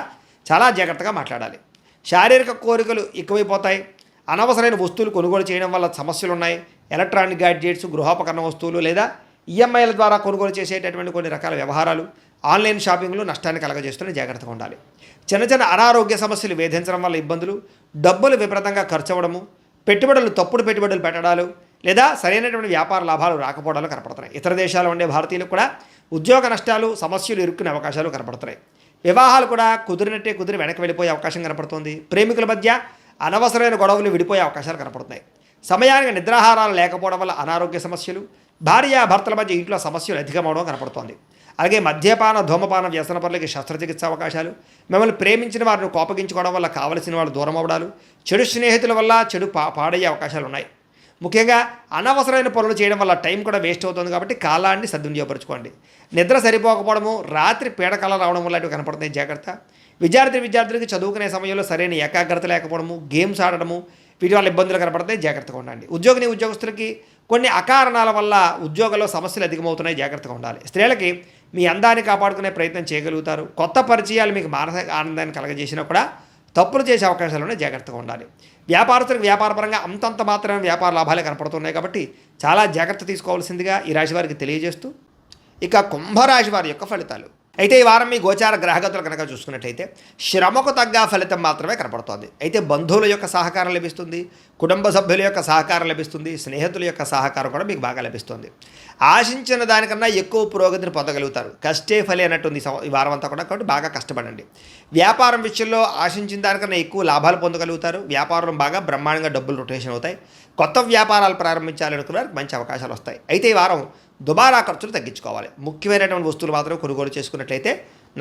చాలా జాగ్రత్తగా మాట్లాడాలి. శారీరక కోరికలు ఎక్కువైపోతాయి, అనవసరమైన వస్తువులు కొనుగోలు చేయడం వల్ల సమస్యలు ఉన్నాయి. ఎలక్ట్రానిక్ గ్యాడ్జెట్స్, గృహోపకరణ వస్తువులు లేదా ఈఎంఐల ద్వారా కొనుగోలు చేసేటటువంటి కొన్ని రకాల వ్యవహారాలు, ఆన్లైన్ షాపింగ్లు నష్టాన్ని కలగజేస్తూనే జాగ్రత్తగా ఉండాలి. చిన్న చిన్న అనారోగ్య సమస్యలు వేధించడం వల్ల ఇబ్బందులు, డబ్బులు విపరీతంగా ఖర్చు అవ్వడము, తప్పుడు పెట్టుబడులు పెట్టడాలు లేదా సరైనటువంటి వ్యాపార లాభాలు రాకపోవడాలు కనపడుతున్నాయి. ఇతర దేశాల్లో ఉండే భారతీయులకు కూడా ఉద్యోగ నష్టాలు, సమస్యలు ఇరుక్కునే అవకాశాలు కనపడుతున్నాయి. వివాహాలు కూడా కుదిరి వెనక్కి వెళ్ళిపోయే అవకాశం కనపడుతుంది. ప్రేమికుల మధ్య అనవసరమైన గొడవలు విడిపోయే అవకాశాలు కనపడుతున్నాయి. సమయానికి నిద్రాహారాలు లేకపోవడం వల్ల అనారోగ్య సమస్యలు, భార్యాభర్తల మధ్య ఇంట్లో సమస్యలు అధికమవడం కనపడుతోంది. అలాగే మద్యపాన, ధూమపాన వ్యసన పనులకి శస్త్రచికిత్స అవకాశాలు, మిమ్మల్ని ప్రేమించిన వారిని కోపగించుకోవడం వల్ల కావలసిన వాళ్ళు దూరం అవ్వడాలు, చెడు స్నేహితుల వల్ల చెడు పాడయ్యే అవకాశాలు ఉన్నాయి. ముఖ్యంగా అనవసరమైన పనులు చేయడం వల్ల టైం కూడా వేస్ట్ అవుతుంది. కాబట్టి కాలాన్ని సద్వినియోగపరచుకోండి. నిద్ర సరిపోకపోవడము, రాత్రి పీడకల రావడం వల్ల కనపడుతుంది, జాగ్రత్త. విద్యార్థులకి చదువుకునే సమయంలో సరైన ఏకాగ్రత లేకపోవడము, గేమ్స్ ఆడడము, వీటి వల్ల ఇబ్బందులు కనపడతాయి, జాగ్రత్తగా ఉండండి. ఉద్యోగస్తులకి కొన్ని అకారణాల వల్ల ఉద్యోగంలో సమస్యలు అధికమవుతున్నాయి, జాగ్రత్తగా ఉండాలి. స్త్రీలకి మీ అందాన్ని కాపాడుకునే ప్రయత్నం చేయగలుగుతారు. కొత్త పరిచయాలు మీకు మానసిక ఆనందాన్ని కలగజేసినా కూడా తప్పులు చేసే అవకాశాలు ఉన్నాయి, జాగ్రత్తగా ఉండాలి. వ్యాపారస్తులకు వ్యాపారపరంగా అంతంత మాత్రమే వ్యాపార లాభాలే కనపడుతున్నాయి. కాబట్టి చాలా జాగ్రత్త తీసుకోవాల్సిందిగా ఈ రాశి వారికి తెలియజేస్తూ, ఇక కుంభరాశి వారి యొక్క ఫలితాలు. అయితే ఈ వారం మీ గోచార గ్రహగతులు కనుక చూసుకున్నట్టయితే శ్రమకు తగ్గ ఫలితం మాత్రమే కనపడుతోంది. అయితే బంధువుల యొక్క సహకారం లభిస్తుంది, కుటుంబ సభ్యుల యొక్క సహకారం లభిస్తుంది, స్నేహితుల యొక్క సహకారం కూడా మీకు బాగా లభిస్తుంది. ఆశించిన దానికన్నా ఎక్కువ పురోగతిని పొందగలుగుతారు. కష్టే ఫలి అన్నట్టుంది ఈ వారం అంతా కూడా. కాబట్టి బాగా కష్టపడండి. వ్యాపారం విషయంలో ఆశించిన దానికన్నా ఎక్కువ లాభాలు పొందగలుగుతారు. వ్యాపారం బాగా బ్రహ్మాండంగా డబ్బులు రొటేషన్ అవుతాయి. కొత్త వ్యాపారాలు ప్రారంభించాలనుకున్న మంచి అవకాశాలు వస్తాయి. అయితే ఈ వారం దుబారా ఖర్చులు తగ్గించుకోవాలి. ముఖ్యమైనటువంటి వస్తువులు మాత్రం కొనుగోలు చేసుకున్నట్లయితే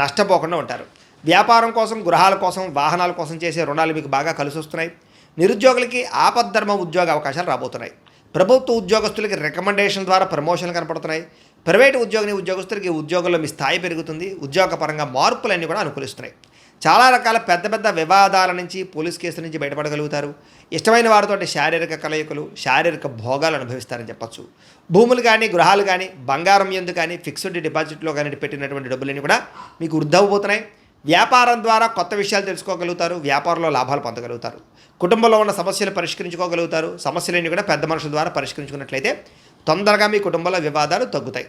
నష్టపోకుండా ఉంటారు. వ్యాపారం కోసం, గృహాల కోసం, వాహనాల కోసం చేసే రుణాలు మీకు బాగా కలిసి వస్తున్నాయి. నిరుద్యోగులకి ఆపద్ధర్మ ఉద్యోగ అవకాశాలు రాబోతున్నాయి. ప్రభుత్వ ఉద్యోగస్తులకి రికమెండేషన్ ద్వారా ప్రమోషన్లు కనపడుతున్నాయి. ప్రైవేటు ఉద్యోగస్తులకి ఉద్యోగంలో మీ స్థాయి పెరుగుతుంది. ఉద్యోగపరంగా మార్పులన్నీ కూడా అనుకూలిస్తున్నాయి. చాలా రకాల పెద్ద వివాదాల నుంచి, పోలీస్ కేసుల నుంచి బయటపడగలుగుతారు. ఇష్టమైన వారితో శారీరక కలయికలు, శారీరక భోగాలు అనుభవిస్తారని చెప్పచ్చు. భూములు కానీ, గృహాలు కానీ, బంగారం ఎందు కానీ, ఫిక్స్డ్ డిపాజిట్లో కానీ పెట్టినటువంటి డబ్బులన్నీ కూడా మీకు వృద్ధి. వ్యాపారం ద్వారా కొత్త విషయాలు తెలుసుకోగలుగుతారు. వ్యాపారంలో లాభాలు పొందగలుగుతారు. కుటుంబంలో ఉన్న సమస్యలు పరిష్కరించుకోగలుగుతారు. సమస్యలన్నీ కూడా పెద్ద మనుషుల ద్వారా పరిష్కరించుకున్నట్లయితే తొందరగా మీ కుటుంబంలో వివాదాలు తగ్గుతాయి.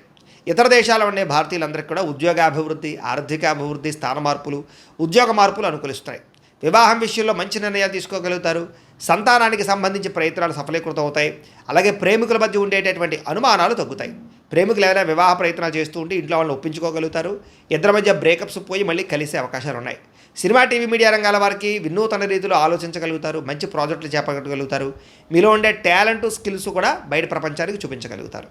ఇతర దేశాల్లో ఉండే భారతీయులందరికీ కూడా ఉద్యోగాభివృద్ధి, ఆర్థికాభివృద్ధి, స్థాన మార్పులు, ఉద్యోగ మార్పులు అనుకూలిస్తాయి. వివాహం విషయంలో మంచి నిర్ణయాలు తీసుకోగలుగుతారు. సంతానానికి సంబంధించి ప్రయత్నాలు సఫలీకృతం అవుతాయి. అలాగే ప్రేమికుల మధ్య ఉండేటటువంటి అనుమానాలు తగ్గుతాయి. ప్రేమికులు ఏదైనా వివాహ ప్రయత్నాలు చేస్తూ ఉంటే ఇంట్లో వాళ్ళని ఒప్పించుకోగలుగుతారు. ఇద్దరి మధ్య బ్రేకప్స్ పోయి మళ్ళీ కలిసే అవకాశాలు ఉన్నాయి. సినిమా, టీవీ, మీడియా రంగాల వారికి వినూతన రీతిలో ఆలోచించగలుగుతారు, మంచి ప్రాజెక్టులు చేపట్టగలుగుతారు. మీలో ఉండే టాలెంట్, స్కిల్స్ కూడా బయట ప్రపంచానికి చూపించగలుగుతారు.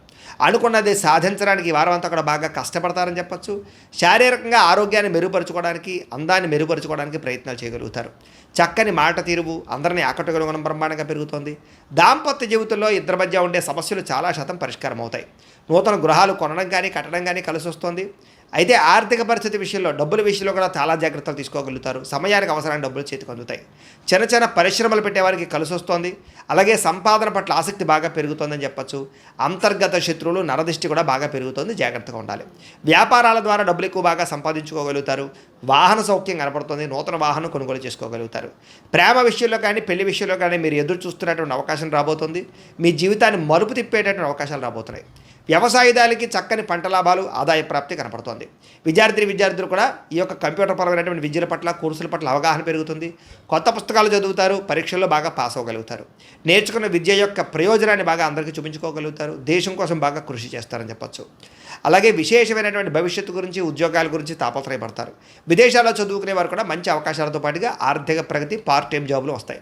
అనుకున్నది సాధించడానికి ఈ వారం అంతా కూడా బాగా కష్టపడతారని చెప్పొచ్చు. శారీరకంగా ఆరోగ్యాన్ని మెరుగుపరుచుకోవడానికి, అందాన్ని మెరుగుపరుచుకోవడానికి ప్రయత్నాలు చేయగలుగుతారు. చక్కని మాట తీరువు అందరినీ ఆకట్టుకోవడం గుణం బ్రహ్మాండంగా పెరుగుతోంది. దాంపత్య జీవితంలో ఇద్దరి మధ్య ఉండే సమస్యలు చాలా శాతం పరిష్కారం అవుతాయి. నూతన గృహాలు కొనడం కానీ కట్టడం కానీ కలిసి వస్తుంది. అయితే ఆర్థిక పరిస్థితి విషయంలో, డబ్బుల విషయంలో కూడా చాలా జాగ్రత్తలు తీసుకోగలుగుతారు. సమయానికి అవసరమైన డబ్బులు చేతికి అందుతాయి. చిన్న చిన్న పరిశ్రమలు పెట్టేవారికి కలిసి వస్తుంది. అలాగే సంపాదన పట్ల ఆసక్తి బాగా పెరుగుతుందని చెప్పచ్చు. అంతర్గత శత్రువులు, నరదిష్టి కూడా బాగా పెరుగుతుంది, జాగ్రత్తగా ఉండాలి. వ్యాపారాల ద్వారా డబ్బులు ఎక్కువ బాగా సంపాదించుకోగలుగుతారు. వాహన సౌఖ్యం కనపడుతుంది, నూతన వాహనం కొనుగోలు చేసుకోగలుగుతారు. ప్రేమ విషయంలో కానీ పెళ్లి విషయంలో కానీ మీరు ఎదురు చూస్తున్నటువంటి అవకాశం రాబోతుంది. మీ జీవితాన్ని మలుపు తిప్పేటటువంటి అవకాశాలు రాబోతున్నాయి. వ్యవసాయదారులకి చక్కని పంట లాభాలు, ఆదాయ ప్రాప్తి కనపడుతోంది. విద్యార్థులు కూడా ఈ యొక్క కంప్యూటర్ పరమైనటువంటి విద్యల పట్ల, కోర్సుల పట్ల అవగాహన పెరుగుతుంది. కొత్త పుస్తకాలు చదువుతారు, పరీక్షల్లో బాగా పాస్ అవ్వగలుగుతారు. నేర్చుకున్న విద్య యొక్క ప్రయోజనాన్ని బాగా అందరికీ చూపించుకోగలుగుతారు. దేశం కోసం బాగా కృషి చేస్తారని చెప్పచ్చు. అలాగే విశేషమైనటువంటి భవిష్యత్తు గురించి, ఉద్యోగాల గురించి తాపత్రయపడతారు. విదేశాల్లో చదువుకునే వారు కూడా మంచి అవకాశాలతో పాటుగా ఆర్థిక ప్రగతి, పార్ట్ టైం జాబులు వస్తాయి.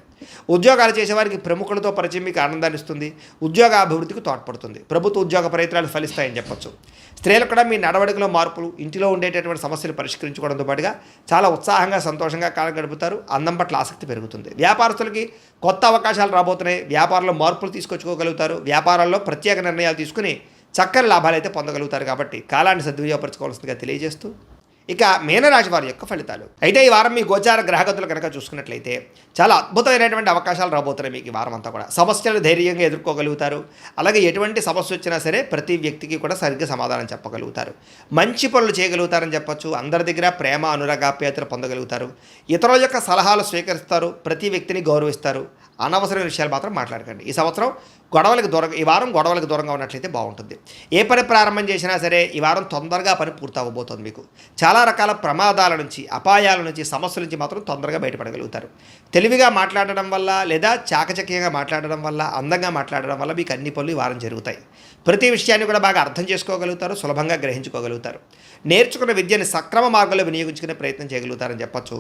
ఉద్యోగాలు చేసేవారికి ప్రముఖులతో పరిచయం మీకు ఆనందాన్ని ఇస్తుంది. ఉద్యోగ అభివృద్ధికి తోడ్పడుతుంది. ప్రభుత్వ ఉద్యోగ ప్రయత్నాలు ఫలిస్తాయని చెప్పొచ్చు. స్త్రీలు కూడా మీ నడవడికలో మార్పులు, ఇంటిలో ఉండేటటువంటి సమస్యలు పరిష్కరించుకోవడంతో పాటుగా చాలా ఉత్సాహంగా, సంతోషంగా కాలం గడుపుతారు. అందం పట్ల ఆసక్తి పెరుగుతుంది. వ్యాపారస్తులకి కొత్త అవకాశాలు రాబోతున్నాయి. వ్యాపారంలో మార్పులు తీసుకొచ్చుకోగలుగుతారు. వ్యాపారాల్లో ప్రత్యేక నిర్ణయాలు తీసుకుని చక్కని లాభాలు అయితే పొందగలుగుతారు. కాబట్టి కాలాన్ని సద్వినియోగపరచుకోవాల్సిందిగా తెలియజేస్తూ, ఇక మీనరాశి వారి యొక్క ఫలితాలు. అయితే ఈ వారం మీ గోచార గ్రహగతులు కనుక చూసుకున్నట్లయితే చాలా అద్భుతమైనటువంటి అవకాశాలు రాబోతున్నాయి. మీకు ఈ వారం అంతా కూడా సమస్యలు ధైర్యంగా ఎదుర్కోగలుగుతారు. అలాగే ఎటువంటి సమస్య వచ్చినా సరే ప్రతి వ్యక్తికి కూడా సరిగ్గా సమాధానం చెప్పగలుగుతారు. మంచి పనులు చేయగలుగుతారని చెప్పొచ్చు. అందరి దగ్గర ప్రేమ, అనురాగాప్యాయతలు పొందగలుగుతారు. ఇతరుల యొక్క సలహాలు స్వీకరిస్తారు. ప్రతి వ్యక్తిని గౌరవిస్తారు. అనవసరమైన విషయాలు మాత్రం మాట్లాడకండి. ఈ సంవత్సరం ఈ వారం గొడవలకు దూరంగా ఉన్నట్లయితే బాగుంటుంది. ఏ పని ప్రారంభం చేసినా సరే ఈ వారం తొందరగా పని పూర్తవబోతోంది. మీకు చాలా రకాల ప్రమాదాల నుంచి, అపాయాల నుంచి, సమస్యల నుంచి మాత్రం తొందరగా బయటపడగలుగుతారు. తెలివిగా మాట్లాడడం వల్ల, లేదా చాకచక్యంగా మాట్లాడడం వల్ల, అందంగా మాట్లాడడం వల్ల మీకు అన్ని పనులు ఈ వారం జరుగుతాయి. ప్రతి విషయాన్ని కూడా బాగా అర్థం చేసుకోగలుగుతారు. సులభంగా గ్రహించుకోగలుగుతారు. నేర్చుకున్న విద్యని సక్రమ మార్గంలో వినియోగించుకునే ప్రయత్నం చేయగలుగుతారని చెప్పొచ్చు.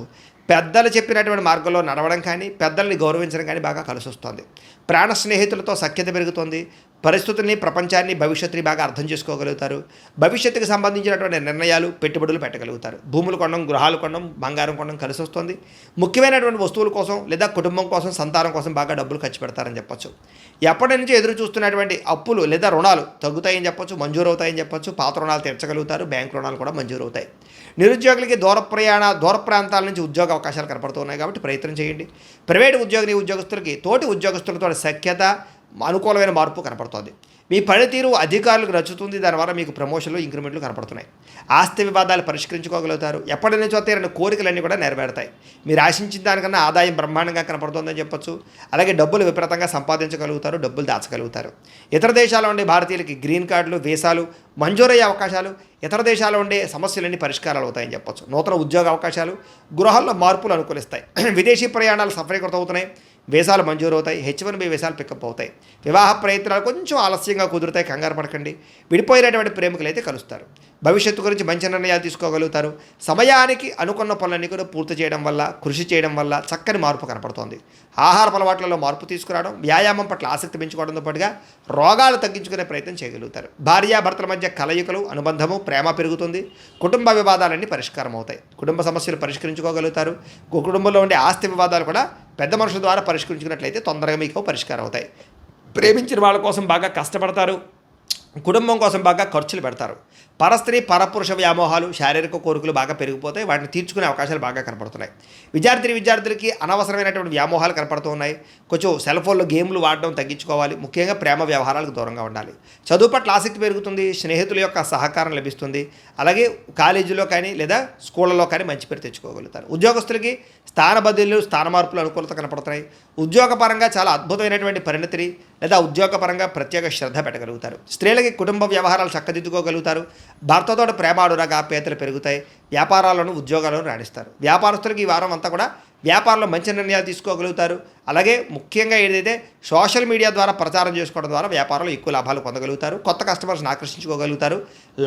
పెద్దలు చెప్పినటువంటి మార్గంలో నడవడం కానీ, పెద్దల్ని గౌరవించడం కానీ బాగా కలిసి వస్తుంది. ప్రాణ స్నేహితులతో సఖ్యత పెరుగుతుంది. పరిస్థితుల్ని, ప్రపంచాన్ని, భవిష్యత్తుని బాగా అర్థం చేసుకోగలుగుతారు. భవిష్యత్తుకు సంబంధించినటువంటి నిర్ణయాలు, పెట్టుబడులు పెట్టగలుగుతారు. భూములు కొనడం, గృహాలు కొనడం, బంగారం కొనడం కలిసి వస్తుంది. ముఖ్యమైనటువంటి వస్తువుల కోసం లేదా కుటుంబం కోసం, సంతానం కోసం బాగా డబ్బులు ఖర్చు పెడతారని చెప్పొచ్చు. ఎప్పటి నుంచి ఎదురు చూస్తున్నటువంటి అప్పులు లేదా రుణాలు తగ్గుతాయని చెప్పొచ్చు, మంజూరు అవుతాయని చెప్పొచ్చు. పాత రుణాలు తీర్చగలుగుతారు. బ్యాంకు రుణాలు కూడా మంజూరు అవుతాయి. నిరుద్యోగులకి దూర ప్రాంతాల నుంచి ఉద్యోగ అవకాశాలు కనపడుతున్నాయి కాబట్టి ప్రయత్నం చేయండి. ప్రైవేటు ఉద్యోగస్తులకి తోటి ఉద్యోగస్తులతో సఖ్యత, అనుకూలమైన మార్పు కనపడుతుంది. మీ పనితీరు అధికారులకు నచ్చుతుంది. దానివల్ల మీకు ప్రమోషన్లు, ఇంక్రిమెంట్లు కనపడుతున్నాయి. ఆస్తి వివాదాలు పరిష్కరించుకోగలుగుతారు. ఎప్పటి నుంచో తీరని కోరికలన్నీ కూడా నెరవేరుతాయి. మీరు ఆశించిన దానికన్నా ఆదాయం బ్రహ్మాండంగా కనపడుతుందని చెప్పొచ్చు. అలాగే డబ్బులు విపరీతంగా సంపాదించగలుగుతారు. డబ్బులు దాచగలుగుతారు. ఇతర దేశాల్లో ఉండే భారతీయులకి గ్రీన్ కార్డులు, వీసాలు మంజూరయ్యే అవకాశాలు, ఇతర దేశాల్లో ఉండే సమస్యలన్నీ పరిష్కారాలు అవుతాయని చెప్పొచ్చు. నూతన ఉద్యోగ అవకాశాలు, గృహాల్లో మార్పులు అనుకూలిస్తాయి. విదేశీ ప్రయాణాలు సఫలీకృతం అవుతున్నాయి. వీసాలు మంజూరు అవుతాయి. H1B వీసాలు పికప్ అవుతాయి. వివాహ ప్రయత్నాలు కొంచెం ఆలస్యంగా కుదురుతాయి. కంగారు పడకండి. విడిపోయినటువంటి ప్రేమికులు అయితే కలుస్తారు. భవిష్యత్తు గురించి మంచి నిర్ణయాలు తీసుకోగలుగుతారు. సమయానికి అనుకున్న పనులన్నీ కూడా పూర్తి చేయడం వల్ల, కృషి చేయడం వల్ల చక్కని మార్పు కనపడుతోంది. ఆహార అలవాట్లలో మార్పు తీసుకురావడం, వ్యాయామం పట్ల ఆసక్తి పెంచుకోవడంతో పాటుగా రోగాలు తగ్గించుకునే ప్రయత్నం చేయగలుగుతారు. భార్యాభర్తల మధ్య కలయికలు, అనుబంధము, ప్రేమ పెరుగుతుంది. కుటుంబ వివాదాలన్నీ పరిష్కారం అవుతాయి. కుటుంబ సమస్యలు పరిష్కరించుకోగలుగుతారు. కుటుంబంలో ఉండే ఆస్తి వివాదాలు కూడా పెద్ద మనుషుల ద్వారా పరిష్కరించుకున్నట్లయితే తొందరగా మీకు పరిష్కారం అవుతాయి. ప్రేమించిన వాళ్ళ కోసం బాగా కష్టపడతారు. కుటుంబం కోసం బాగా ఖర్చులు పెడతారు. పరస్త్రీ పరపురుష వ్యామోహాలు, శారీరక కోరికలు బాగా పెరిగిపోతాయి. వాటిని తీర్చుకునే అవకాశాలు బాగా కనపడుతున్నాయి. విద్యార్థులకి అనవసరమైనటువంటి వ్యామోహాలు కనపడుతూ ఉన్నాయి. కొంచెం సెల్ ఫోన్లో గేమ్లు వాడడం తగ్గించుకోవాలి. ముఖ్యంగా ప్రేమ వ్యవహారాలకు దూరంగా ఉండాలి. చదువు పట్ల ఆసక్తి పెరుగుతుంది. స్నేహితుల యొక్క సహకారం లభిస్తుంది. అలాగే కాలేజీలో కానీ లేదా స్కూళ్ళలో కానీ మంచి పేరు తెచ్చుకోగలుగుతారు. ఉద్యోగస్తులకి స్థాన బదిలీలు, స్థాన మార్పులు అనుకూలత కనపడుతున్నాయి. ఉద్యోగపరంగా చాలా అద్భుతమైనటువంటి పరిణతిని లేదా ఉద్యోగపరంగా ప్రత్యేక శ్రద్ధ పెట్టగలుగుతారు. స్త్రీలకి కుటుంబ వ్యవహారాలు చక్కదిద్దుకోగలుగుతారు. భర్తతో ప్రేమ, అనురాగాప్యాయతలు పెరుగుతాయి. వ్యాపారాలను, ఉద్యోగాలను రాణిస్తారు. వ్యాపారస్తులకి ఈ వారం అంతా కూడా వ్యాపారంలో మంచి నిర్ణయాలు తీసుకోగలుగుతారు. అలాగే ముఖ్యంగా ఏదైతే సోషల్ మీడియా ద్వారా ప్రచారం చేసుకోవడం ద్వారా వ్యాపారంలో ఎక్కువ లాభాలు పొందగలుగుతారు, కొత్త కస్టమర్స్ని ఆకర్షించుకోగలుగుతారు,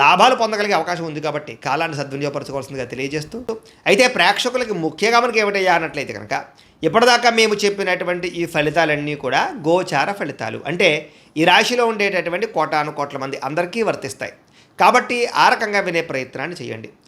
లాభాలు పొందగలిగే అవకాశం ఉంది కాబట్టి కాలాన్ని సద్వినియోగపరచుకోవాల్సిందిగా తెలియజేస్తూ, అయితే ప్రేక్షకులకి ముఖ్యంగా మనకి ఏమిటయ్యా అన్నట్లయితే కనుక ఇప్పటిదాకా మేము చెప్పినటువంటి ఈ ఫలితాలన్నీ కూడా గోచార ఫలితాలు, అంటే ఈ రాశిలో ఉండేటటువంటి కోటాను కోట్ల మంది అందరికీ వర్తిస్తాయి. కాబట్టి ఆ రకంగా వినే ప్రయత్నాన్ని చేయండి.